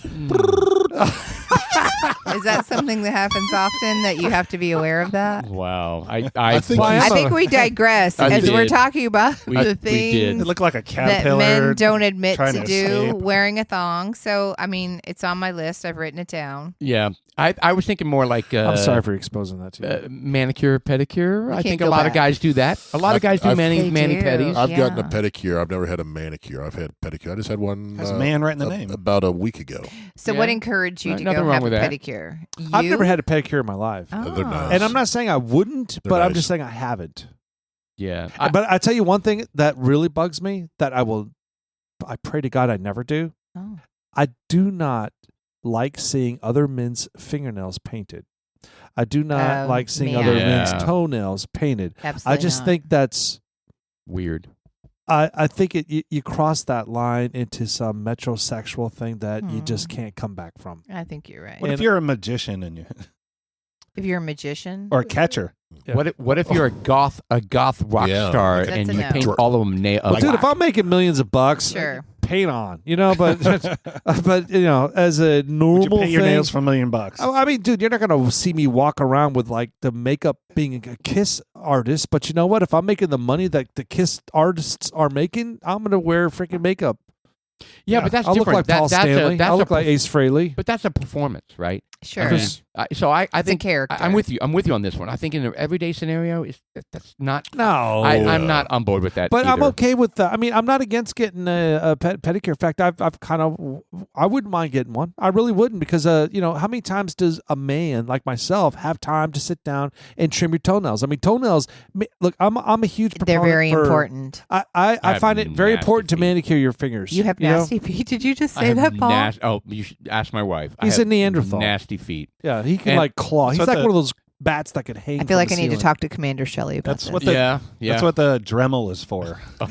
Is that something that happens often that you have to be aware of that? Wow. I think Why I am think we digress I as did. we're talking about We- the we did. things It looked like a that caterpillar. men don't admit trying to to do, escape. wearing a thong. So, I mean, it's on my list. I've written it down. Yeah. I was thinking more like I'm sorry for exposing that to you. manicure, pedicure. I can't think a go lot of back. guys do that. A lot of guys do I've- mani They do. pedis. I've gotten a Yeah. pedicure. I've never had a manicure. I've had pedicure. I just had one Has man right in the name. about a week ago. So, Yeah. what encouraged you No- to nothing go wrong have a with that. pedicure? I've You? never had a pedicure in my life, Oh. They're nice. and I'm not saying I wouldn't, They're but I'm nice. just saying I haven't. Yeah. But I tell you one thing that really bugs me that I pray to God I never do. Oh. I do not like seeing other men's fingernails painted. I do not like seeing me other either. men's Yeah. toenails painted. Absolutely I just not. think that's. Weird. I think you cross that line into some metrosexual thing that you just can't come back from. I think you're right. What if And- you're a magician and you If you're a magician, or a catcher? Yeah. What if you're a goth rock Yeah, star like a- and That's you a no. paint all of them Well, dude, if I'm making millions of bucks, Sure. paint on, but but as a normal Would you paint your thing, nails for $1 million? I mean, dude, you're not gonna see me walk around with like the makeup being a Kiss artist. But you know what? If I'm making the money that the Kiss artists are making, I'm gonna wear freaking makeup. yeah, but that's I'll look different. like Paul Stanley. That's I'll look like Ace Frehley. but that's a performance, right? sure. I mean, Because- so I It's a think character. I'm with you. I'm with you on this one. I think in an everyday scenario, that's not. No, I'm not on board with that. But I'm either. okay with that. I mean, I'm not against getting a pedicure. In fact, I've kind of, I wouldn't mind getting one. I really wouldn't because, how many times does a man like myself have time to sit down and trim your toenails? I mean, toenails. Look, I'm a huge They're proponent very for- important. I have find it very nasty important to feet. manicure your fingers. You have know? nasty feet. Did you just I say have that, Paul? you should ask my wife. I He's have a Neanderthal. Nasty feet. Yeah, he can And- like claw. He's So like the- one of those bats that could hang. I feel like I from the need to ceiling. talk to Commander Shelley about That's this. what the Yeah. that's what the Dremel is for. I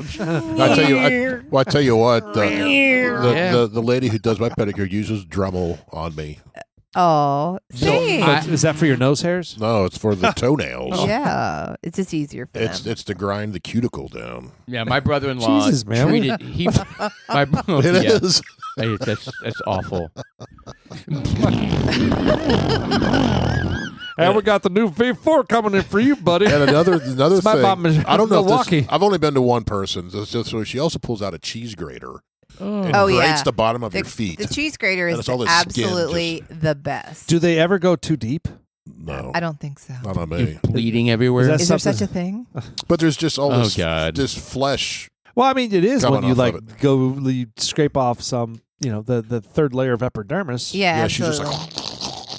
tell you what. The lady who does my pedicure uses Dremel on me. Oh, So thanks. Is that for your nose hairs? No, it's for the toenails. Yeah, it's just easier for them. It's to grind the cuticle down. Yeah, my brother-in-law Jesus, man. treated he. My It yeah, is. Hey, that's awful. And we got the new V4 coming in for you, buddy. And another It's my thing, mom in I don't know if Milwaukee. this, I've only been to one person. So she also pulls out a cheese grater and Oh, grates yeah. the bottom of your feet. The cheese grater And is it's all the skin absolutely the best. Do they ever go too deep? No, I don't think so. not on You're me. bleeding everywhere. Is Is there something- such a thing? But there's just all Oh, this, God. this flesh. Well, I mean, it is Coming when you off like of go you scrape off some, the third layer of epidermis. Yeah, Yeah, she's just absolutely. like,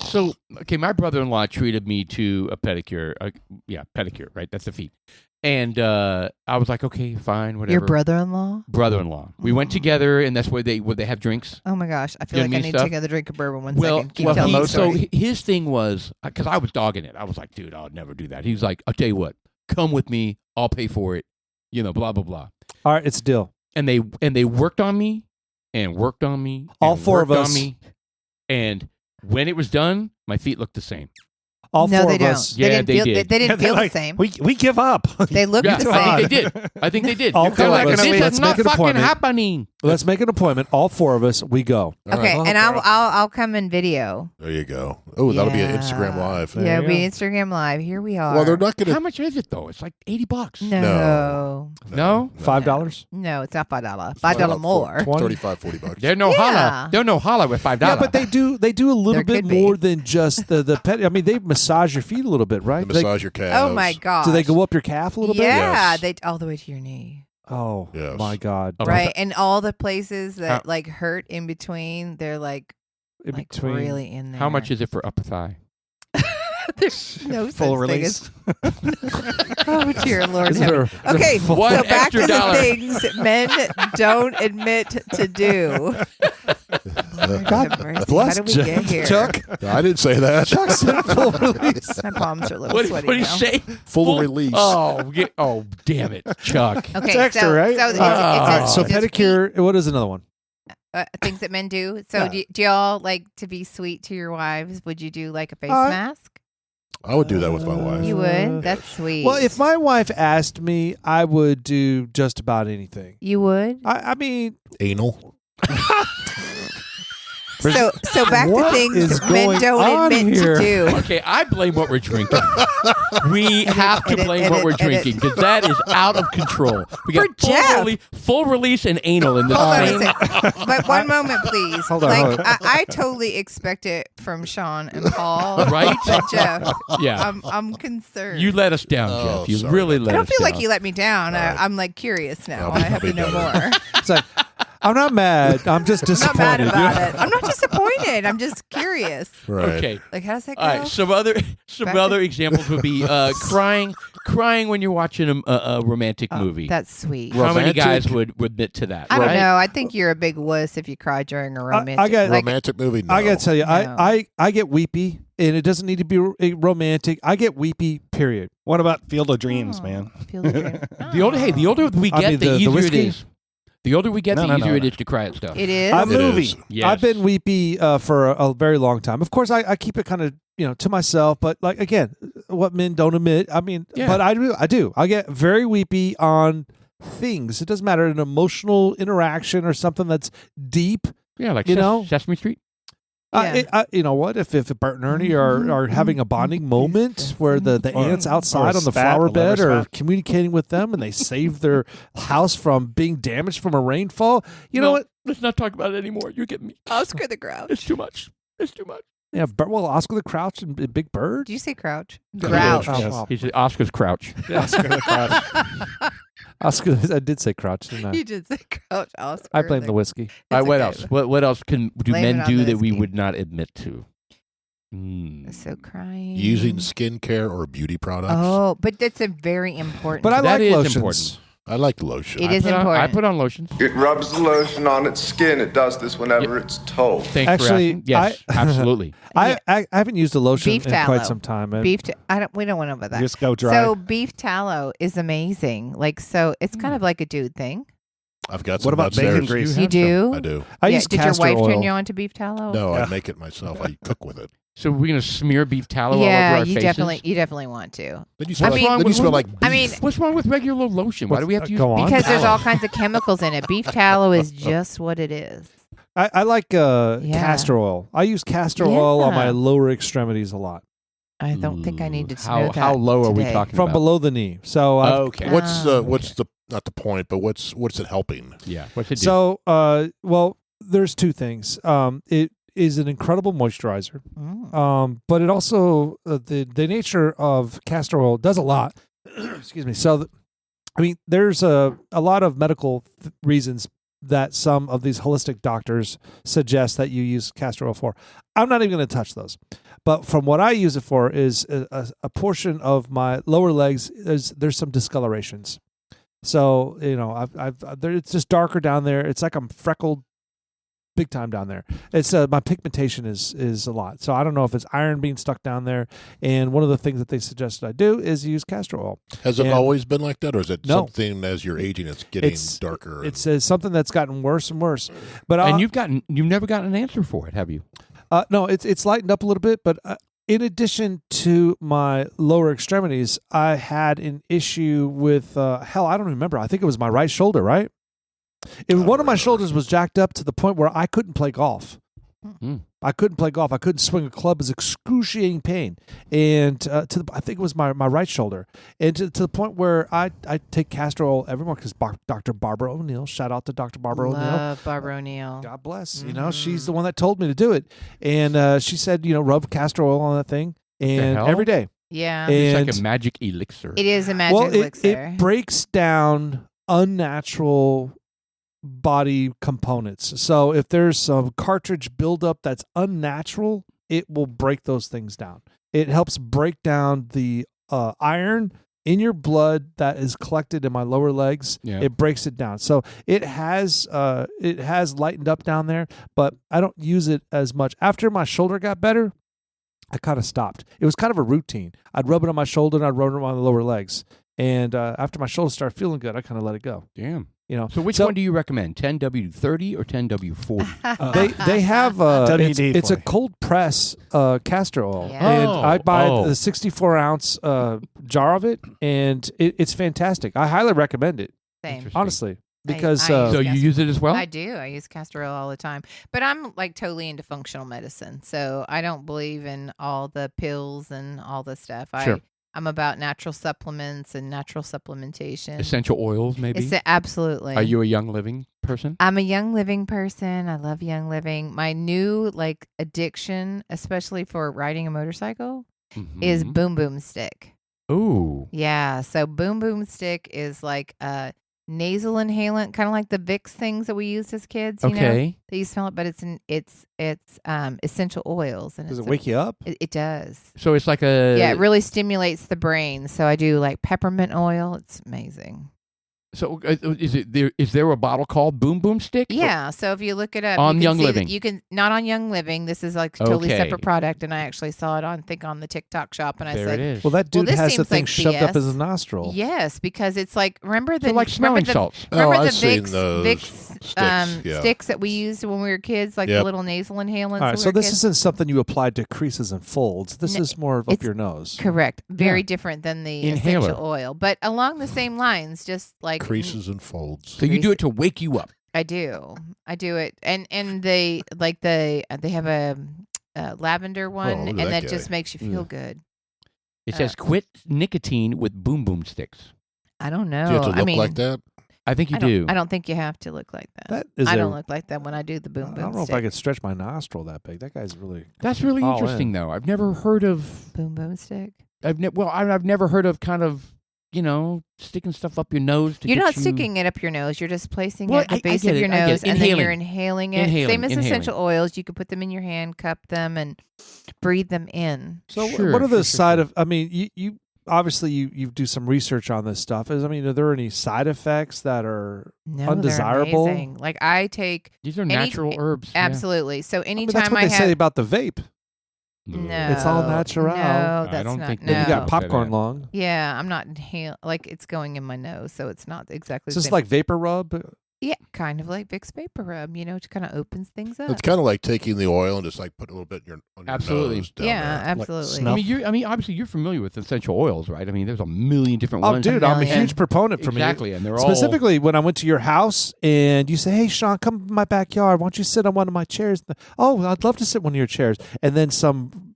So, okay, my brother-in-law treated me to a pedicure. Pedicure, right? That's the feet. And I was like, okay, fine, whatever. Your brother-in-law? Brother-in-law. We went together, and that's where they have drinks. Oh my gosh, I feel You like know I what I mean, need to stuff? take another drink of bourbon. One Well, second. Keep telling he, the so story. his thing was because I was dogging it. I was like, dude, I'll never do that. He was like, I'll tell you what, come with me, I'll pay for it. Blah blah blah. All right, it's a deal. And they worked on me and worked on me. All and four of worked on us. me. And when it was done, my feet looked the same. all No, four they of don't. us. Yeah, they didn't they feel, did. They didn't They're feel like, the same. We give up. They looked Yeah, the I think same. they did. I think they did. All They're four like, of us. this Let's is make not an fucking appointment. happening. Let's make an appointment. All four of us, we go. All Okay, right. and I'll come in video. There you go. Oh, that'll be an Yeah. Instagram Live. There Yeah, you we go. Instagram Live. Here we are. Well, they're not going How to. much is it though? It's like $80. No. No? $5? No, it's not $5. $5 more. 35, $40. There's no Yeah. holla. There's no holla with $5. Yeah, but they do a little There bit could be. more than just the pet. I mean, they massage your feet a little bit, right? They massage your calves. Oh my god. Do they go up your calf a little bit? Yeah, Yes. they all the way to your knee. Oh Yes. my God! Okay. Right, and all the places that How- like hurt in between, they're like In between. really in there. How much is it for upper thigh? There's no Full such thing release. Oh dear Lord. Is there- Okay, full- One so back to extra the dollar. things men don't admit to do. God Have mercy. bless How did we get here? Chuck. I didn't say that. Chuck said full release. My palms are a little What sweaty did he now. say? Full release. Oh, damn it, Chuck. Okay, It's extra, so, right? So it's, All right, it's so it's just pedicure. What is another one? things that men do. So Yeah. do y'all like to be sweet to your wives? Would you do like a face Uh, mask? I would do that with my wife. You would? That's sweet. Well, if my wife asked me, I would do just about anything. you would. I mean, Anal. So back to What things is men going don't on admit here? to do. Okay, I blame what we're drinking. We have to edit, blame what we're edit, edit. drinking because that is out of control. We got For Jeff. full release and anal in the Hold on a same. second. But one moment, please. Hold on, like hold on. I totally expect it from Sean and Paul, Right? But Jeff, Yeah. I'm concerned. You let us down, Oh, Jeff. You sorry really about let I us don't feel down. like you let me down. All right. I'm like curious now. I'll I be- have I'll to be know better. more. it's like I'm not mad. I'm just I'm not disappointed. mad about it. I'm not disappointed. I'm just curious. Right. Okay. Like, how does that go? All right. Some other Back to- other examples would be crying when you're watching a romantic movie. That's sweet. How many Romantic? guys would admit to that? I don't right? know. I think you're a big wuss if you cry during a romantic. got- like, Romantic movie? No. I gotta tell you, No. I get weepy, and it doesn't need to be romantic. I get weepy. Period. What about Field of Dreams, Oh, man? feel the dream. The older we I get, mean, the the easier it whiskey? is. The older we get, No, the no, easier no, it no. is to cry at stuff. It is. A It movie. is. Yes. I've been weepy for a very long time. Of course, I keep it kind of to myself. But like again, what men don't admit. I mean, Yeah. but I do. I get very weepy on things. It doesn't matter an emotional interaction or something that's deep. Yeah, like You know? Sesame Street. Yeah. You know what? If Bert and Ernie are having a bonding moment where the Or- ants or outside a on the spat, flower a liver bed are spat. communicating with them and they save their house from being damaged from a rainfall, you know what? Let's not talk about it anymore. You're getting me. Oscar the Grouch. It's too much. It's too much. Yeah, Oscar the Crouch and Big Bird. Did you say Crouch? Crouch. Grouch. Oh, Yes. wow. He's Oscar's crouch. Oscar the Crouch. Oscar, I did say Crouch, didn't I? You did say Crouch. Oscar. I blame the whiskey. All right, what okay. else? What else do Blame men it on do the that we whiskey. would not admit to? So crying. Using skincare or beauty products. Oh, but that's a very important. But I That like is lotions. important. I like lotion. It is I important. put on lotions. It rubs the lotion on its skin. It does this whenever it's told. Thanks Actually, for asking. Yes, absolutely. I haven't used a lotion Beef in tallow. quite some time. and- beef. We don't want to know about that. Just go dry. So beef tallow is amazing. Like so, it's kind of like a dude thing. I've got some What about downstairs. bacon grease? You do? I do. I yeah. use Did your castor wife oil. turn you on to beef tallow? No, Yeah. I make it myself. I cook with it. So we're gonna smear beef tallow all over Yeah, our you faces? definitely want to. Then you smell, I like, mean- then you smell like beef. I mean, What's wrong with regular lotion? Why do we have to use Go on. beef because there's tallow? all kinds of chemicals in it. Beef tallow is just what it is. I like castor oil. I use castor oil on my Yeah. lower extremities a lot. I don't think I needed to How know that how low are we today. talking From about? below the knee. So Okay. what's Ah, the not the point, but what's it helping? Yeah. What's it do? so well, there's two things. It is an incredible moisturizer. Mm. But it also the nature of castor oil does a lot. Excuse me. So, I mean, there's a lot of medical reasons that some of these holistic doctors suggest that you use castor oil for. I'm not even going to touch those. But from what I use it for is a portion of my lower legs. There's some discolorations. So it's just darker down there. It's like I'm freckled. Big time down there. It's my pigmentation is a lot. So I don't know if it's iron being stuck down there. And one of the things that they suggested I do is use castor oil. Has it And- always been like that, or is it No. something as you're aging, it's getting It's- darker? It's something that's gotten worse and worse. But and you've never gotten an answer for it, have you? no, it's lightened up a little bit. But in addition to my lower extremities, I had an issue with hell. I don't remember. I think it was my right shoulder. Right, one of my shoulders was jacked up to the point where I couldn't play golf. I couldn't play golf. I couldn't swing a club. It was excruciating pain, and I think it was my right shoulder, and to the point where I take castor oil every morning because Dr. Barbara O'Neill. Shout out to Dr. Barbara O'Neill. Love Barbara O'Neill. God bless. You know, she's the one that told me to do it, and she said, rub castor oil on that thing, and hell? every day. Yeah. It's And like a magic elixir. It is a magic elixir. It breaks down unnatural body components. So if there's some cartridge buildup that's unnatural, it will break those things down. It helps break down the iron in your blood that is collected in my lower legs. Yeah. It breaks it down. So it has lightened up down there, but I don't use it as much. After my shoulder got better, I kind of stopped. It was kind of a routine. I'd rub it on my shoulder and I'd rub it on the lower legs. And after my shoulder started feeling good, I kind of let it go. Damn. So which one do you recommend? 10W30 or 10W40? they have WD-40. it's a cold press castor oil, Yeah. and I buy Oh. the 64-ounce jar of it, and it's fantastic. I highly recommend it, Same. Interesting. honestly, because I So you use it as well? I do. I use castor oil all the time. But I'm like totally into functional medicine. So I don't believe in all the pills and all the stuff. Sure. I'm about natural supplements and natural supplementation. Essential oils, maybe? Absolutely. Are you a Young Living person? I'm a Young Living person. I love Young Living. My new addiction, especially for riding a motorcycle, is Boom Boom Stick. Ooh. Yeah. So Boom Boom Stick is like a nasal inhalant, kind of like the Vicks things that we used as kids. You know, Okay. that you smell it, but it's essential oils. And does it it's wake you up? It does. So it's like a... Yeah, it really stimulates the brain. So I do like peppermint oil. It's amazing. So is there a bottle called Boom Boom Stick? Yeah. So if you look it up On you can Young see that Living. you can not on Young Living. This is like a totally Okay. separate product, and I actually saw it on the TikTok shop, and I There said, it is. Well, that dude this has the seems thing like shoved up BS. his nostril. yes, because it's like remember They're like remember smelling salts. Remember Oh, the I've seen Vicks, those sticks, yeah. sticks that we used when we were kids, like Yep. the little nasal inhalants. All right, when so we were this kids? isn't something you apply to creases and folds. This No, is more up it's your nose. correct. Very Yeah. different than the Inhaler. essential oil, but along the same lines. Just like Creases and folds. So you do it to wake you up. I do it, and they have a lavender one, look and at that that guy. just makes you feel good. It says quit nicotine with Boom Boom Sticks. I don't know. Do you have to look I mean, like that? I think you I don't, do. I don't think you have to look like that. That is I a- don't look like that when I do the boom I boom. don't know if stick. I could stretch my nostril that big. That guy's really. That's really all interesting, in. though. I've never heard of... boom boom stick. I've never heard of kind of, sticking stuff up your nose to You're get not you- sticking it up your nose. You're just placing Well, it at the I base get of it. your I get nose, it. and then you're Inhaling. inhaling it. Same as Inhaling. essential oils. You could put them in your hand, cup them, and breathe them in. So Sure, what are the sure, side sure. of? I mean, you obviously you do some research on this stuff. Are there any side effects that are No, undesirable? They're amazing. Like I take These are Any- natural herbs. yeah. absolutely. So I mean, anytime that's what they say have about the vape. no, It's all natural. No, I that's don't not. think no. Then you got Say popcorn that. lung. Yeah, I'm not like it's going in my nose, so it's not exactly. It's the just same. like vapor rub. yeah, kind of like Vicks Vapor Rub. It kind of opens things up. It's kind of like taking the oil and just like put a little bit on your Absolutely. nose down yeah, there. absolutely. snuff. Obviously, you're familiar with essential oils, right? I mean, there's a million different Oh, ones. dude, I'm a million. huge proponent for me. Exactly, and they're Specifically, when I went to your house and you say, "Hey, Sean, come to my backyard. Why don't you sit on one of my chairs?" Oh, I'd love to sit on one of your chairs. And then some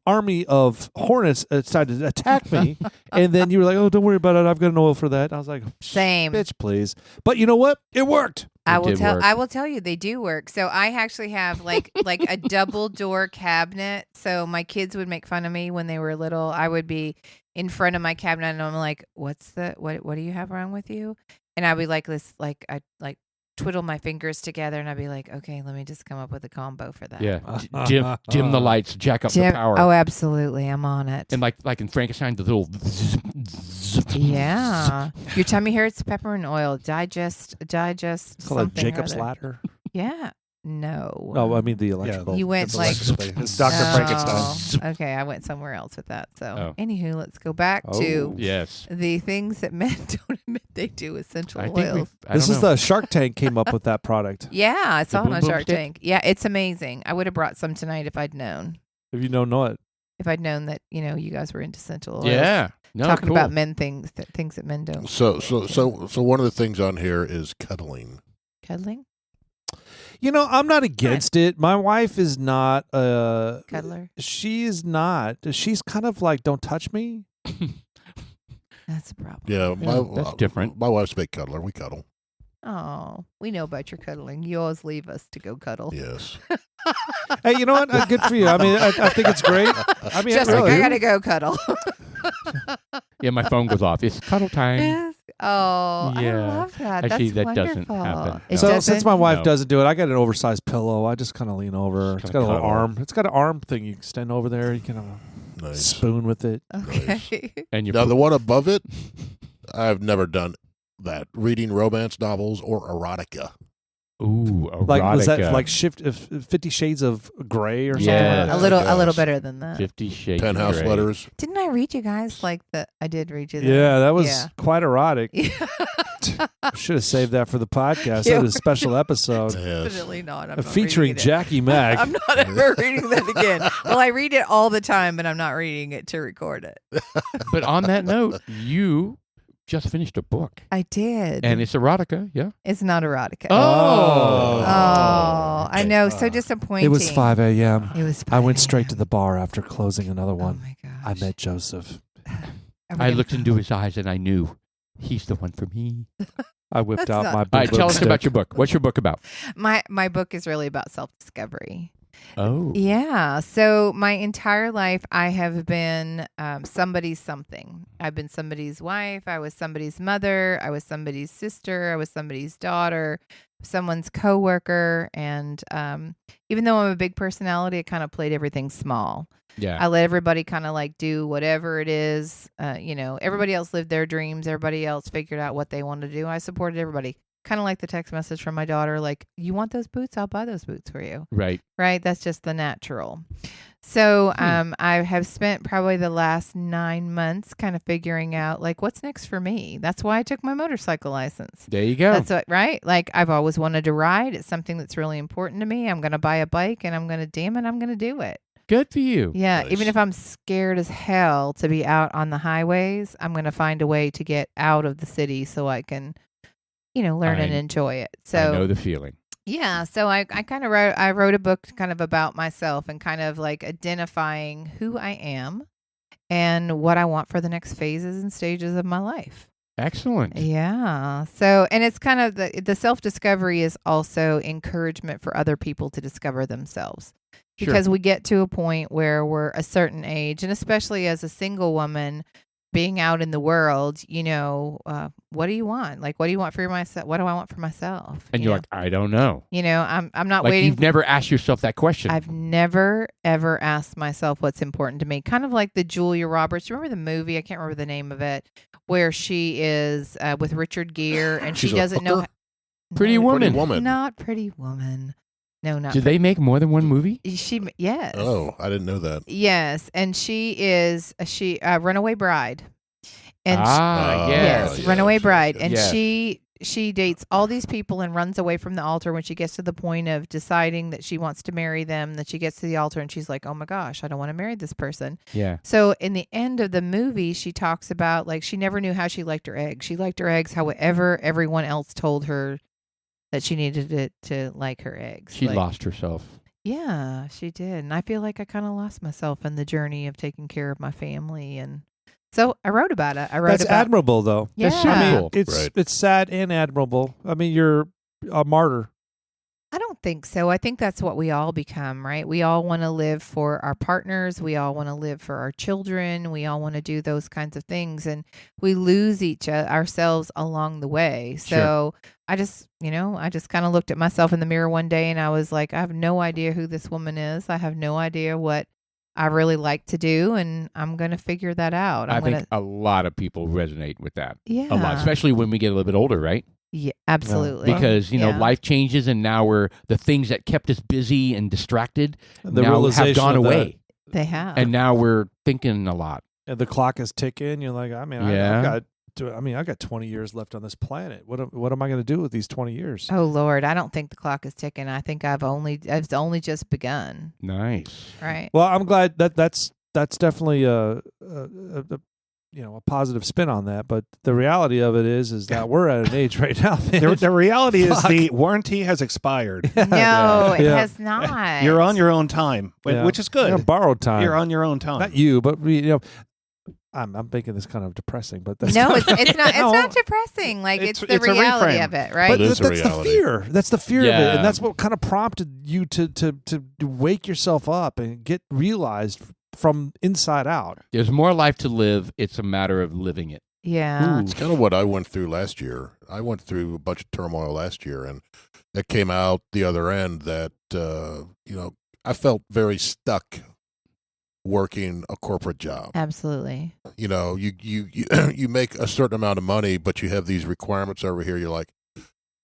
army of hornets decided to attack me, and then you were like, "Oh, don't worry about it. I've got an oil for that." And I was like, Same. bitch, please." But you know what? It worked. I It will did tell. work. I will tell you, they do work. So I actually have like a double door cabinet. So my kids would make fun of me when they were little. I would be in front of my cabinet, and I'm like, "What do you have wrong with you?" And I'd be like this, like I like twiddle my fingers together, and I'd be like, "Okay, let me just come up with a combo for that." Yeah, dim the lights, jack up the Jim- power, Oh, absolutely, I'm on it. and like in Frankenstein, the little. Yeah, your tummy hurts. Peppermint oil. Digest. Call it Something or Jacob's other. ladder. Yeah. No. No, I mean the electrical. You went It's like electrically. It's Dr. Oh, Frankenstein. Okay, I went somewhere else with that. So, Oh. anywho, let's go back Oh. to Yes, the things that men don't admit they do essential I think oils. This is the Shark Tank came up with that product. Yeah, I saw it Boom on Boom Shark Stick? Tank. Yeah, it's amazing. I would have brought some tonight if I'd known. If you don't know it, if I'd known that you guys were into sensual oils. Yeah. No, Talking cool. about men things that men don't. So one of the things on here is cuddling. Cuddling? I'm not against it. My wife is not Cuddler? She is not. She's kind of like, don't touch me. That's a problem. Yeah, that's different. My wife's a big cuddler. We cuddle. Oh, we know about your cuddling. You always leave us to go cuddle. Yes. Hey, you know what? Good for you. I mean, I think it's great. I mean, Just really. like I gotta go cuddle. Yeah, my phone goes off. It's cuddle time. Yes. Oh, Yeah. I love that. Actually, That's that doesn't wonderful. happen. It So doesn't? since my wife No. doesn't do it, I got an oversized pillow. I just kind of lean over. It's got a little cuddle. arm. It's got an arm thing you can extend over there. You can have a Nice. spoon with it. Okay. And you Now the one above it, I've never done that. Reading romance novels or erotica. ooh, erotica. Like was that like 50 Shades of Grey or something? Yeah. like that? a little Yes. better than that. 50 Shades of Penthouse Grey. letters. Didn't I read you guys like the? I did read you. Yeah, that was Yeah. quite erotic. Yeah. Should have saved that for the podcast. Yeah, That was a special episode Yes. Definitely not. I'm not featuring reading it. Jackie Mack. I'm not ever reading that again. Well, I read it all the time, but I'm not reading it to record it. But on that note, you just finished a book. I did. And it's erotica, yeah? It's not erotica. Oh. I know. So disappointing. It was 5 a.m. It was. I went 5 straight to the bar after closing another Oh one. my gosh. I met Joseph. Are we I gonna- looked into his eyes and I knew he's the one for me. I whipped That's out not- my All right, big tell us stick. about your book. What's your book about? My book is really about self-discovery. Oh. Yeah. So my entire life, I have been somebody's something. I've been somebody's wife. I was somebody's mother. I was somebody's sister. I was somebody's daughter, someone's coworker. And even though I'm a big personality, I kind of played everything small. Yeah. I let everybody kind of like do whatever it is. Everybody else lived their dreams. Everybody else figured out what they wanted to do. I supported everybody. Kind of like the text message from my daughter, like, you want those boots? I'll buy those boots for you. Right. Right? That's just the natural. So I have spent probably the last 9 months kind of figuring out, like, what's next for me? That's why I took my motorcycle license. There you go. That's what, right? Like, I've always wanted to ride. It's something that's really important to me. I'm going to buy a bike and I'm going to do it. Good for you. Yeah. Nice. Even if I'm scared as hell to be out on the highways, I'm going to find a way to get out of the city so I can, learn and enjoy it. So I know the feeling. yeah, so I kind of wrote a book kind of about myself and kind of like identifying who I am and what I want for the next phases and stages of my life. Excellent. Yeah. So, and it's kind of the self-discovery is also encouragement for other people to discover themselves. Sure. Because we get to a point where we're a certain age, and especially as a single woman, being out in the world, what do you want? Like, what do you want for myself? What do I want for myself? And you're like, I don't know. I'm not Like waiting. you've never asked yourself that question. I've never ever asked myself what's important to me. Kind of like the Julia Roberts. You remember the movie? I can't remember the name of it, where she is with Richard Gere and She's she a doesn't know. hooker? Pretty No, Woman. Pretty Woman. Not Pretty Woman. No, not. Did they make more than one movie? Yes. Oh, I didn't know that. Yes, and she is Runaway Bride. And Yes. Runaway Bride, and yes. she dates all these people and runs away from the altar when she gets to the point of deciding that she wants to marry them. That she gets to the altar and she's like, "Oh my gosh, I don't want to marry this person." Yeah. So in the end of the movie, she talks about like she never knew how she liked her eggs. She liked her eggs however everyone else told her that she needed to like her eggs. She Like, lost herself. yeah, she did. And I feel like I kind of lost myself in the journey of taking care of my family. And so I wrote about it. That's admirable, though. Yeah. That's super I mean, cool. it's sad and admirable. I mean, you're a martyr. I don't think so. I think that's what we all become, right? We all want to live for our partners. We all want to live for our children. We all want to do those kinds of things. And we lose ourselves along the way. So I just kind of looked at myself in the mirror one day and I was like, I have no idea who this woman is. I have no idea what I really like to do. And I'm going to figure that out. I think a lot of people resonate with that. Yeah. A lot, especially when we get a little bit older, right? Yeah, absolutely. Because, Yeah. life changes and now the things that kept us busy and distracted The now realization have gone of that. away. They have. And now we're thinking a lot. And the clock is ticking. You're like, I mean, Yeah. I got 20 years left on this planet. What am I going to do with these 20 years? Oh Lord, I don't think the clock is ticking. I think it's only just begun. Nice. Right. Well, I'm glad that's that's definitely a a positive spin on that. But the reality of it is that we're at an age right now. The reality is the warranty has expired. No, it Yeah. has not. You're on your own time, Yeah. which is good. Borrowed time. You're on your own time. Not you, but we. I'm making this kind of depressing, but that's No, it's not. It's No. not depressing. Like it's the It's a reality reframe. of it, right? But It is a that's the reality. fear. That's the fear of it, Yeah. and that's what kind of prompted you to wake yourself up and get realized from inside out. There's more life to live. It's a matter of living it. Yeah. It's kind of what I went through last year. I went through a bunch of turmoil last year, and it came out the other end that I felt very stuck working a corporate job. Absolutely. You make a certain amount of money, but you have these requirements over here. You're like,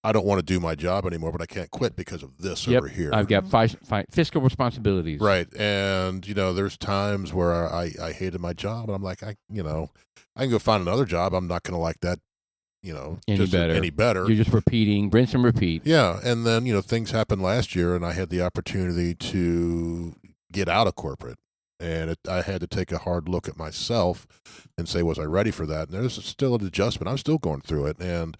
I don't want to do my job anymore, but I can't quit because of this over here. I've got fiscal responsibilities. Right. And, there's times where I hated my job, and I'm like, I can go find another job. I'm not going to like that, Any better. You're just repeating, rinse and repeat. Yeah. And then, things happened last year, and I had the opportunity to get out of corporate. And I had to take a hard look at myself and say, was I ready for that? And there's still an adjustment. I'm still going through it. And,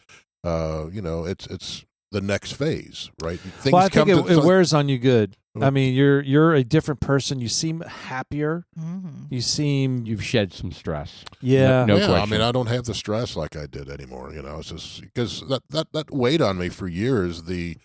it's the next phase, right? Well, I think it wears on you good. I mean, you're a different person. You seem happier. Mm-hmm. You seem You've shed some stress. yeah. No yeah, question. I mean, I don't have the stress like I did anymore. It's just because that weighed on me for years. The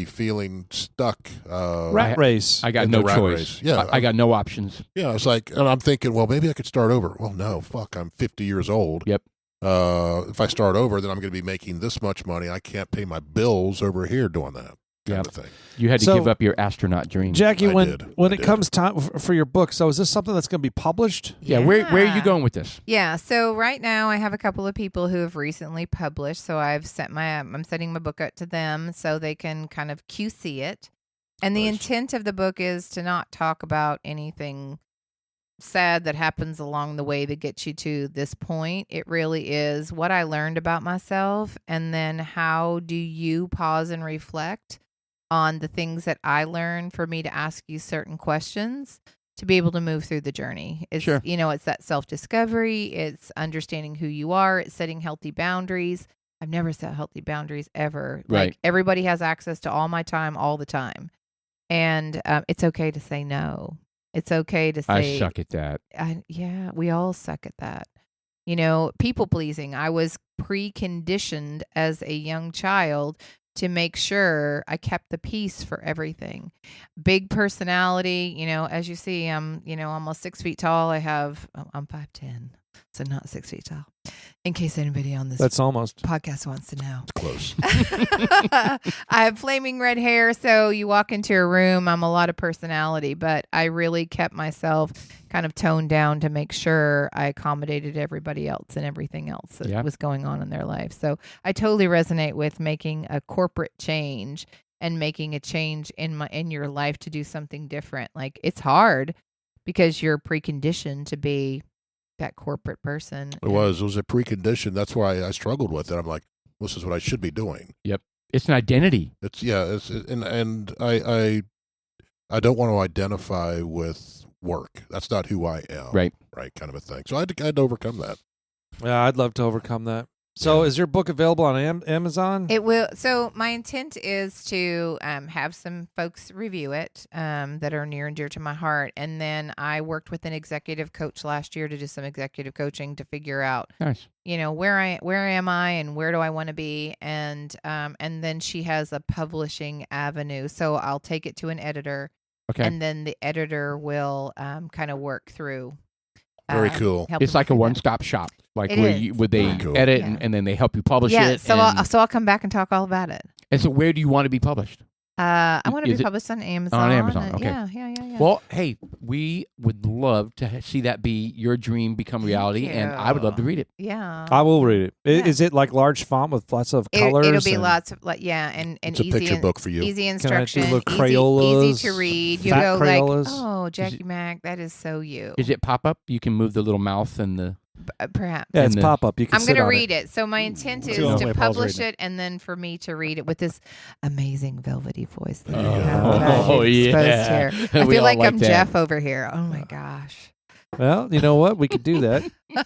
feeling stuck. rat race. I got in no the rat choice. race. Yeah, I got no options. Yeah, it's like, and I'm thinking, well, maybe I could start over. Well, no, fuck, I'm 50 years old. Yep. If I start over, then I'm going to be making this much money. I can't pay my bills over here doing that kind of thing. You had to So, give up your astronaut dream. Jackie, I when did. it comes time for your book, so is this something that's going to be published? Yeah. Where are you going with this? Yeah. So right now I have a couple of people who have recently published. So I'm sending my book out to them so they can kind of QC it. And the Nice. intent of the book is to not talk about anything sad that happens along the way that gets you to this point. It really is what I learned about myself, and then how do you pause and reflect on the things that I learned for me to ask you certain questions to be able to move through the journey. It's, Sure. It's that self-discovery. It's understanding who you are. It's setting healthy boundaries. I've never set healthy boundaries ever. Right. Like everybody has access to all my time all the time. And it's okay to say no. It's okay to say, I suck at that. yeah, we all suck at that. People pleasing. I was preconditioned as a young child to make sure I kept the peace for everything. Big personality, as you see, I'm, almost 6 feet tall. I'm 5'10", so not 6 feet tall. In case anybody on this That's almost. podcast wants to know. It's close. I have flaming red hair, so you walk into a room, I'm a lot of personality, but I really kept myself kind of toned down to make sure I accommodated everybody else and everything else that was going on in their life. So I totally resonate with making a corporate change and making a change in your life to do something different. Like, it's hard because you're preconditioned to be that corporate person. It was a precondition. That's why I struggled with it. I'm like, this is what I should be doing. Yep. It's an identity. And I don't want to identify with work. That's not who I am. Right. Right. Kind of a thing. So I had to overcome that. Yeah, I'd love to overcome that. So, is your book available on Amazon? It will. So my intent is to have some folks review it that are near and dear to my heart. And then I worked with an executive coach last year to do some executive coaching to figure out, Nice. where am I and where do I want to be? And then she has a publishing avenue. So I'll take it to an editor. Okay. And then the editor will kind of work through. Very cool. It's like a one-stop shop. Like It is. where they Cool. edit Yeah. and then they help you publish Yeah, it. so and, I'll come back and talk all about it. and so where do you want to be published? I want to Is be it published on Amazon. on Amazon? and- Okay. Yeah. Well, hey, we would love to see that be your dream become reality, and I would love to read it. Yeah. I will read it. Yeah. Is it like large font with lots of colors? It'll be and- lots of and It's a easy picture book for you. easy Can I do instruction, little easy Crayolas, to read. You fat go Crayolas? like, oh, Jackie Mac, that is so you. Is it pop up? You can move the little mouth and the. Perhaps. Yeah, it's and the- pop up. You can I'm sit going to on read it. So my intent is Cool. to Wait, Paul's publish reading it and then for me to read it with this amazing velvety voice that Oh, I have. oh, exposed yeah. here. I We feel all like like I'm that. Jeff over here. Oh my gosh. Well, you know what? We could do that.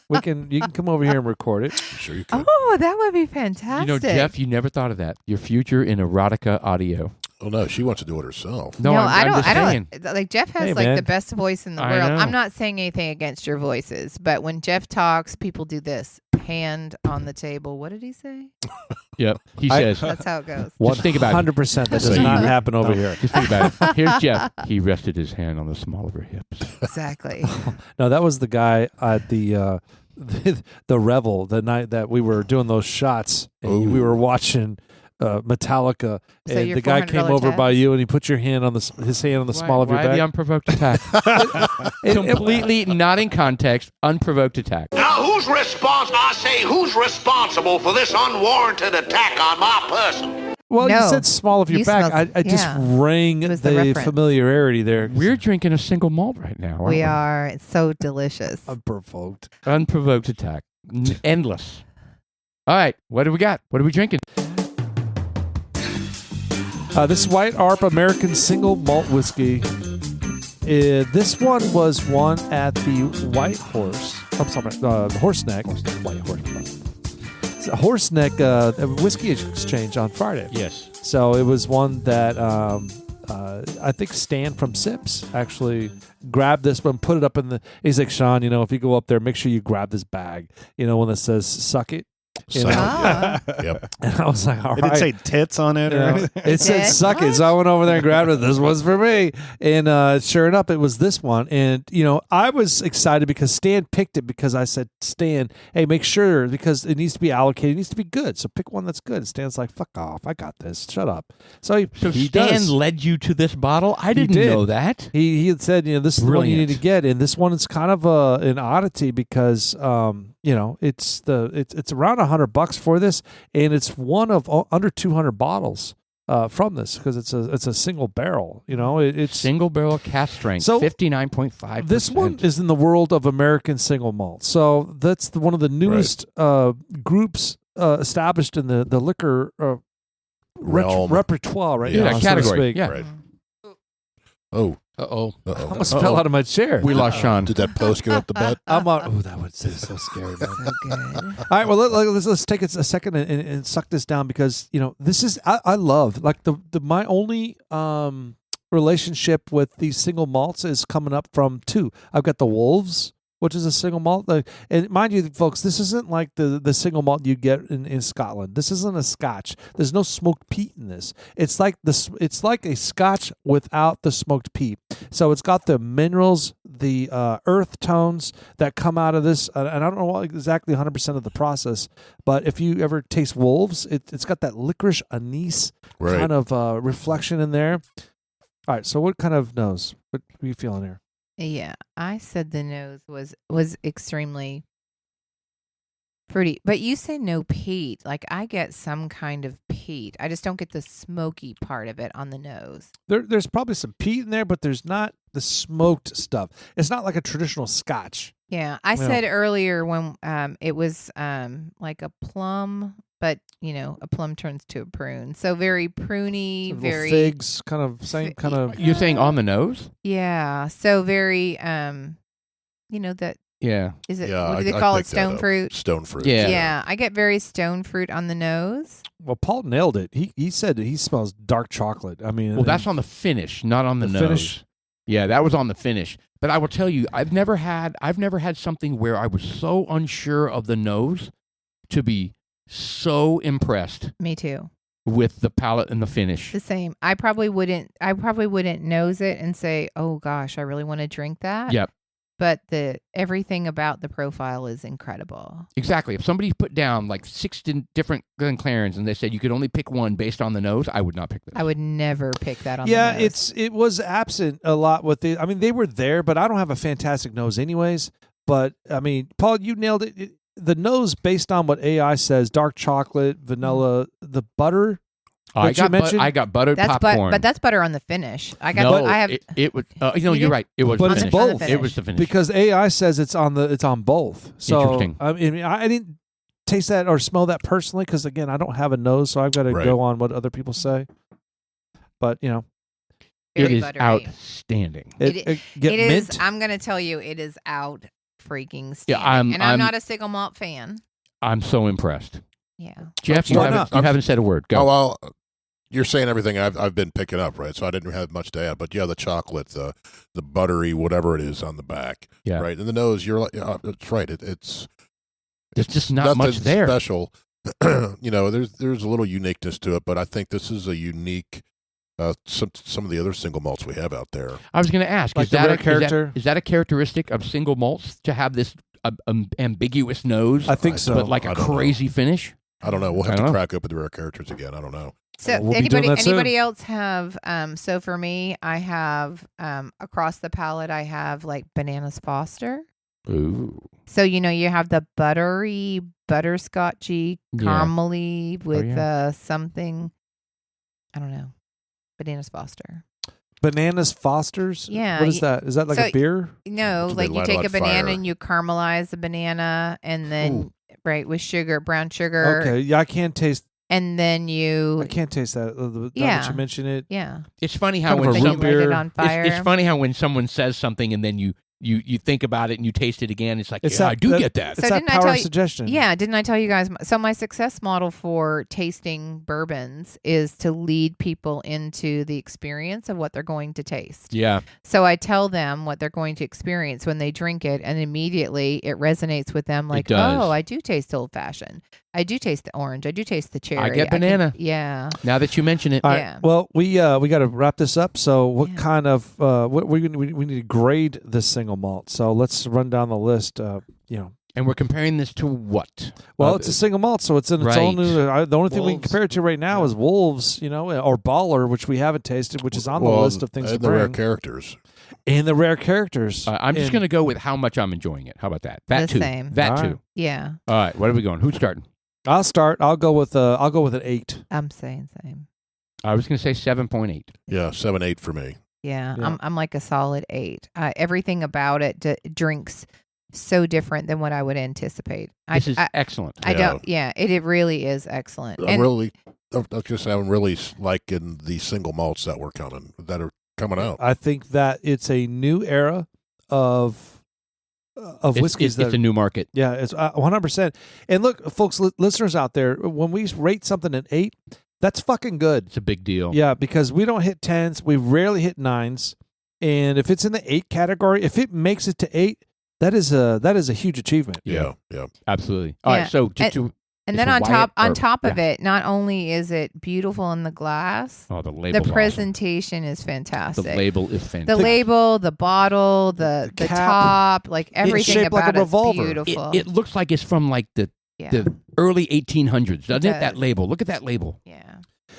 You can come over here and record it. Sure you can. Oh, that would be fantastic. You know, Jeff, you never thought of that. Your future in erotica audio. Oh no, she wants to do it herself. No, I I'm just saying. don't. Like Jeff has Hey, like man. the best voice in the I world. know. I'm not saying anything against your voices, but when Jeff talks, people do this hand on the table. What did he say? Yep. He says, That's how it goes. Just think about it. 100%. That does So not you- happen over here. just think about it. Here's Jeff. He rested his hand on the small of her hips. Exactly. No, that was the guy at the Revel the night that we were doing those shots, and we were watching Metallica, So and your the guy came $400 over by tab? you, and he put your hand on his hand on the small of your Why the back. unprovoked attack? Completely not in context, unprovoked attack. Now, who's responsible for this unwarranted attack on my person? Well, you No. said small of your You back. smelled- I just yeah. rang It was the the reference. familiarity there. We're drinking a single malt right now. aren't We are. It's so delicious. unprovoked. Unprovoked attack. Endless. All right. What do we got? What are we drinking? This is White Earp American Single Malt Whiskey. This one was won at the White Horse. I'm sorry, Horse Neck. White Horse. It's a Horse Neck Whiskey Exchange on Friday. Yes. So it was one that I think Stan from Sips actually grabbed this one, put it up in the. He's like, Sean, if you go up there, make sure you grab this bag. When it says "suck it." So, Ah. Yep. And I was like, all It right. didn't say tits on it or anything. It said did? "suck it," so I went over there and grabbed it. This one's for me, and sure enough, it was this one. And I was excited because Stan picked it because I said, "Stan, hey, make sure because it needs to be allocated. It needs to be good. So pick one that's good." And Stan's like, "Fuck off! I got this. Shut up." So he Stan does. led you to this bottle? I didn't did. know that. He had said, this is the one you need to Brilliant. get, and this one is kind of an oddity because it's around $100 for this, and it's one of under 200 bottles from this because it's a single barrel. It's Single barrel cask strength, So, 59.5%. this one is in the world of American single malt, so that's one of the newest groups established in the liquor Realm. repertoire right Yeah, now, so to category. speak. Yeah. Right. Oh. Uh-oh. I Uh-oh. almost fell out of my chair. We lost Sean. Did that post get up the butt? I'm on. Oh, that would so scary, man. So good. All right, well let's take it a second and suck this down because this is I love like the my only relationship with these single malts is coming up from two. I've got the Wolves, which is a single malt, and mind you, folks, this isn't like the single malt you get in Scotland. This isn't a Scotch. There's no smoked peat in this. It's like this. It's like a Scotch without the smoked peat. So it's got the minerals, the earth tones that come out of this, and I don't know exactly 100% of the process, but if you ever taste Wolves, it's got that licorice anise Right. kind of reflection in there. All right, so what kind of nose? What are you feeling here? Yeah, I said the nose was extremely fruity, but you say no peat. Like I get some kind of peat. I just don't get the smoky part of it on the nose. There's probably some peat in there, but there's not the smoked stuff. It's not like a traditional Scotch. Yeah, I said earlier when it was like a plum, but a plum turns to a prune, so very pruny, Little very figs, kind of same kind of. You're saying on the nose? yeah, so very that Yeah. is it? Yeah, what do they I call it? picked that Stone up. fruit. Stone fruit. Yeah. Yeah, I get very stone fruit on the nose. Well, Paul nailed it. He said he smells dark chocolate. I mean, Well, that's on the finish, not on the, The nose. finish? Yeah, that was on the finish. But I will tell you, I've never had something where I was so unsure of the nose to be so impressed Me too. with the palate and the finish. The same. I probably wouldn't nose it and say, "Oh gosh, I really want to drink that." Yep. But everything about the profile is incredible. Exactly. If somebody put down like 6 different Glenclarens and they said you could only pick one based on the nose, I would not pick this. I would never pick that on yeah, the nose. it was absent a lot with the. I mean, they were there, but I don't have a fantastic nose, anyways. But I mean, Paul, you nailed it. The nose, based on what AI says, dark chocolate, vanilla, the butter. I What you mentioned- I got buttered That's popcorn. but that's butter on the finish. I got. no, I have. it was. You You're did? right. It was. But the it's finish. both. It was the finish. Because AI says it's on both. So Interesting. I mean, I didn't taste that or smell that personally because again, I don't have a nose, so I've got to Right. go on what other people say. But Very it is buttery. outstanding. Get It is. mint. I'm going to tell you, it is out freaking Yeah, standing. I'm- I'm not a single malt fan. I'm so impressed. Yeah. Jeff, you Why haven't, not? you haven't said a word. Go. Oh well, you're saying everything I've been picking up, right? So I didn't have much to add, but yeah, the chocolate, the buttery, whatever it is on the back, Yeah. right, and the nose. You're like, it's right. It's There's just not much nothing there. special. There's a little uniqueness to it, but I think this is a unique. Some of the other single malts we have out there. I was going to ask, Like is the that rare a, character? Is that a characteristic of single malts to have this ambiguous nose, I think so. but like a I don't know. crazy finish? I don't know. We'll I have to don't know. crack open the rare characters again. I don't know. So We'll be doing that soon. anybody else have? So for me, I have across the palate, I have like Bananas Foster. Ooh. So you have the buttery, butterscotchy, Yeah. caramely with yeah. something. I don't know. Bananas Foster. Bananas Foster's. Yeah, What is that? Is that like so- a beer? No, So like they you light take on a banana fire. and you caramelize the banana, and then right with sugar, brown sugar. Okay. Yeah, I can't taste. And then I you, can't taste that. Now that Yeah. you mention it. yeah. It's funny how Kind of when a Then you root some, light it beer. on fire. it's funny how when someone says something and then you think about it and you taste it again, it's like, It's yeah, that- I do that- get that. It's So that didn't I power tell of you- suggestion. Yeah, didn't I tell you guys? So my success model for tasting bourbons is to lead people into the experience of what they're going to taste. Yeah. So I tell them what they're going to experience when they drink it, and immediately it resonates with them. Like, does. oh, I do taste old fashioned. I do taste the orange. I do taste the cherry. get banana. Yeah. Now that you mention it, All right. Yeah. Well, we got to wrap this up. So, what Yeah. kind of what we need to grade this single malt? So let's run down the list. and we're comparing this to what? Well, it's a single malt, so it's in its own. Right. The only thing we can Wolves. compare it to right now is Wolves, or Baller, which we haven't tasted, which is on the list of things to and the rare bring. characters. And the rare characters. I'm just And- going to go with how much I'm enjoying it. How about that? That The too. same. That All too. right. Yeah. All right. What are we going? Who's starting? I'll start. I'll go with an 8. I'm saying same. I was going to say 7.8. Yeah, 7-8 for me. Yeah. Yeah. I'm like a solid 8. Everything about it drinks so different than what I would anticipate. This is I excellent. I don't. Yeah, it really is excellent. And I'm really liking the single malts that are coming out. I think that it's a new era of whiskeys. It's a new market. Yeah, it's 100%. And look, folks, listeners out there, when we rate something at 8, that's fucking good. It's a big deal. Yeah, because we don't hit 10s. We rarely hit 9s. And if it's in the 8 category, if it makes it to 8, that is a huge achievement. Yeah. Absolutely. All Yeah. right. So to And It's then a on Wyatt top Earp. of it, not only is it beautiful in the glass, the label. the presentation is fantastic. The label is fantastic. The label, the bottle, the cap. top, like everything shaped like about a it's revolver. beautiful. It looks like it's from like the yeah. early 1800s, doesn't it? does. That label. Look at that label. Yeah.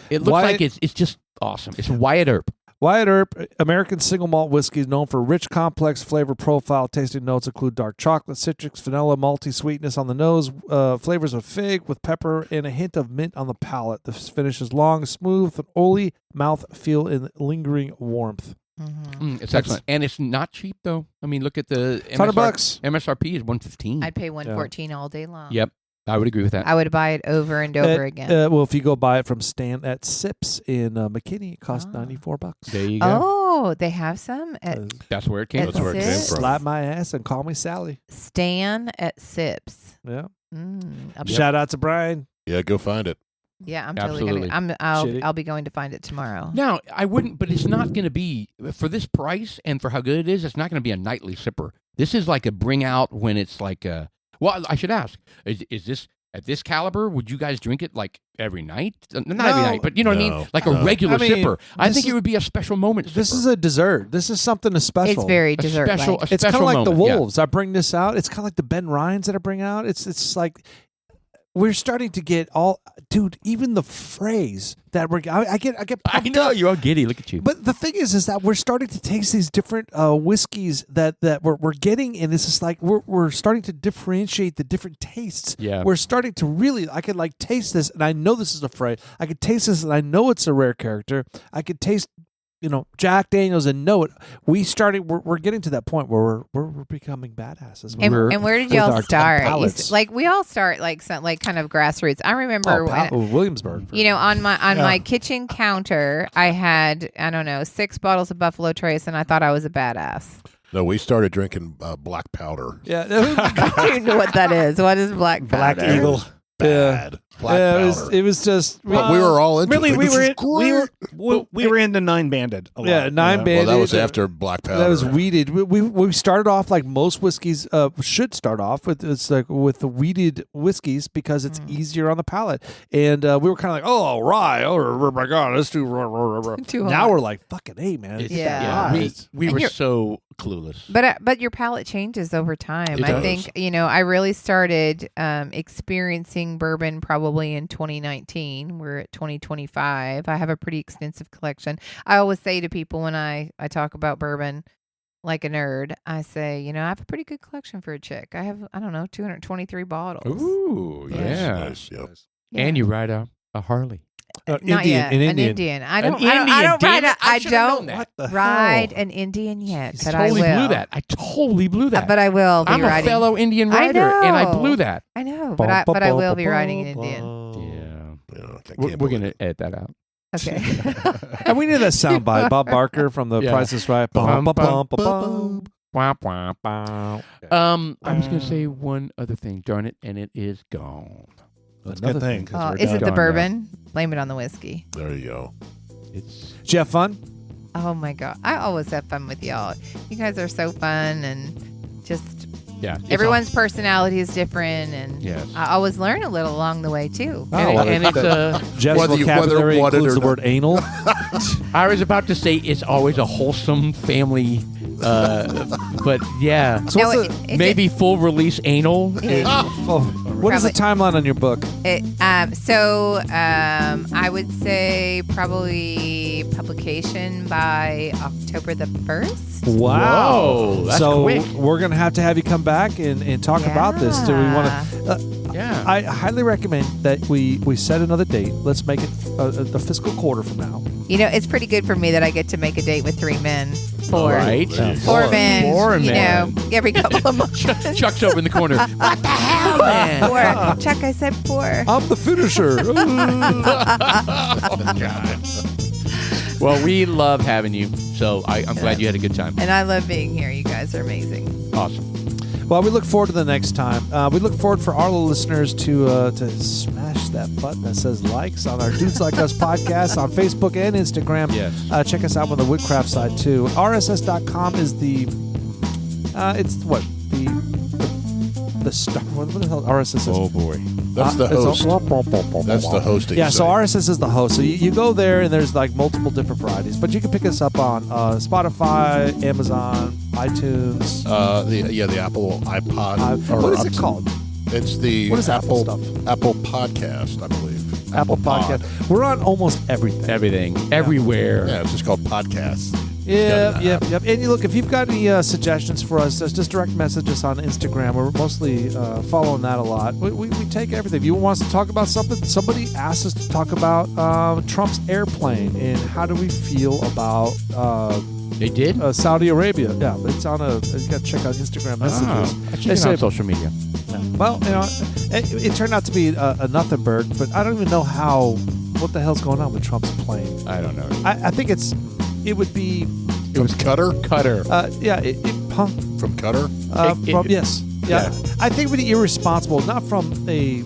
It looks Wyatt- like it's just awesome. It's Wyatt Earp. Wyatt Earp, American single malt whiskey, is known for rich, complex flavor profile. Tasting notes include dark chocolate, citrus, vanilla, malty sweetness on the nose, flavors of fig with pepper, and a hint of mint on the palate. The finish is long, smooth, with an oily mouth feel and lingering warmth. Mm-hmm. It's excellent, and it's not cheap though. I mean, look at the It's $100. MSRP is $115. I'd pay $114 all day long. Yep, I would agree with that. I would buy it over and over again. Well, if you go buy it from Stan at Sips in McKinney, it costs $94. There you go. Oh, they have some at That's where it came. That's from. where it came Sips? from. Slap my ass and call me Sally. Stan at Sips. Yeah. I'll be- Shout out to Brian. Yeah, go find it. Yeah, I'm Absolutely. totally gonna. Shitty. I'll be going to find it tomorrow. Now, I wouldn't, but it's not going to be for this price and for how good it is. It's not going to be a nightly sipper. This is like a bring out when it's like a. Well, I should ask: is this at this caliber? Would you guys drink it like every night? Not every night, but you know what I mean, No. like a No. regular I mean, sipper. I this think is- it would be a special moment. This sipper. is a dessert. This is something special. It's very a dessert special. like. A It's kind of special like the moment, yeah. Wolves. I bring this out. It's kind of like the Ben Ryans that I bring out. It's like we're starting to get all, dude. Even the phrase that I get I pumped know up. you're all giddy. Look at you. But the thing is that we're starting to taste these different whiskeys that we're getting, and it's just like we're starting to differentiate the different tastes. Yeah. We're starting to really. I could like taste this, and I know this is a phrase. I could taste this, and I know it's a rare character. I could taste. Jack Daniels and know it. We're getting to that point where we're becoming badasses. And where did y'all start? Palates. Like we all start like kind of grassroots. I remember Williamsburg. on my kitchen counter, I had 6 bottles of Buffalo Trace, and I thought I was a badass. No, we started drinking black powder. Yeah, I don't even know what that is. What is black powder? Black Eagle. Bad. Black powder. It was just But we were all into Really, it. we were into 9-banded a lot. Yeah, 9-banded. Well, that was after black powder. That was weeded. We started off like most whiskeys should start off with. It's like with the weeded whiskeys because it's easier on the palate. And we were kind of like, oh, rye. Oh my God, let's do rye. Too Now hot. we're like, fucking hey, man. We were so clueless. But your palate changes over time. It I does. think I really started experiencing bourbon probably in 2019. We're at 2025. I have a pretty extensive collection. I always say to people when I talk about bourbon like a nerd, I say, I have a pretty good collection for a chick. I have 223 bottles. Ooh, yeah. Nice, yep. And you ride a Harley. Not yet. An Indian. I don't ride an Indian yet, but I will. I totally blew that. But I will be I'm riding. a fellow Indian rider, and I blew that. I know, but I will be riding an Indian. We're going to edit that out. Okay. And we knew that sound by Bob Barker from The Price is Right. Bum, bum, bum. Wah, wah, wah. I was going to say one other thing, darn it, and it is gone. That's a good thing. Is it the bourbon? Blame it on the whiskey. There you go. Did you have fun? Oh my God. I always have fun with y'all. You guys are so fun and just everyone's personality is different, and I always learn a little along the way too. And it's Jeff's vocabulary includes the word anal. I was about to say it's always a wholesome family, but yeah. So maybe full release anal. What is the timeline on your book? I would say probably publication by October the 1st. Wow. Whoa, that's so quick. we're going to have you come back and talk about this. Do we want to? I highly recommend that we set another date. Let's make it the fiscal quarter from now. It's pretty good for me that I get to make a date with 3 men. 4. Right. Four men. 4 men. Every couple of months. Chuck's over in the corner. What the hell, man? 4. Chuck, I said 4. I'm the finisher. Oh, God. Well, we love having you, so I'm glad you had a good time. And I love being here. You guys are amazing. Awesome. Well, we look forward to the next time. We look forward for our listeners to smash that button that says likes on our Dudes Like Us podcast on Facebook and Instagram. Yes. Check us out on the Woodcraft side too. RSS.com is the the star. What the hell RSS is? Oh boy. That's the host. That's the hosting. Yeah, so site. RSS is the host. So you go there, and there's like multiple different varieties. But you can pick us up on Spotify, Amazon, iTunes. The Apple iPod. What is it called? It's the What is Apple stuff? Apple Podcast, I believe. Apple Pod. Podcast. We're on almost everything. Everything. Everywhere. Yeah, it's just called podcasts. Yep. And you look, if you've got any suggestions for us, just direct message us on Instagram. We're mostly following that a lot. We take everything. If you want us to talk about something, somebody asked us to talk about Trump's airplane and how do we feel about They did? Saudi Arabia. Yeah, it's on you got to check out Instagram messages. Check it out on social media. Well, it turned out to be a nothing bird, but I don't even know what the hell's going on with Trump's plane. I don't know. I think it would be. It was Cutter? Cutter. From Cutter? Yes. Yeah. I think it would be irresponsible, not from the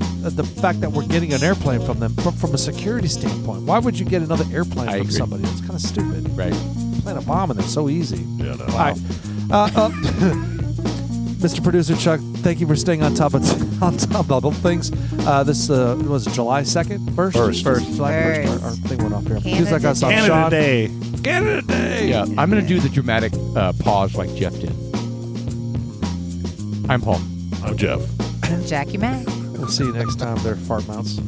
fact that we're getting an airplane from them, but from a security standpoint. Why would you get another airplane from somebody? It's kind of stupid. Right. Plant a bomb in there so easy. Yeah, no. All right. Mr. Producer Chuck, thank you for staying on top of all things. This was July 2nd? First. July 1st. Our thing went off here. Canada Like us on Canada Sean. Day. Canada Day. Yeah, I'm going to do the dramatic pause like Jeff did. I'm Paul. I'm Jeff. I'm Jackie Mack. We'll see you next time. They're fart mouths.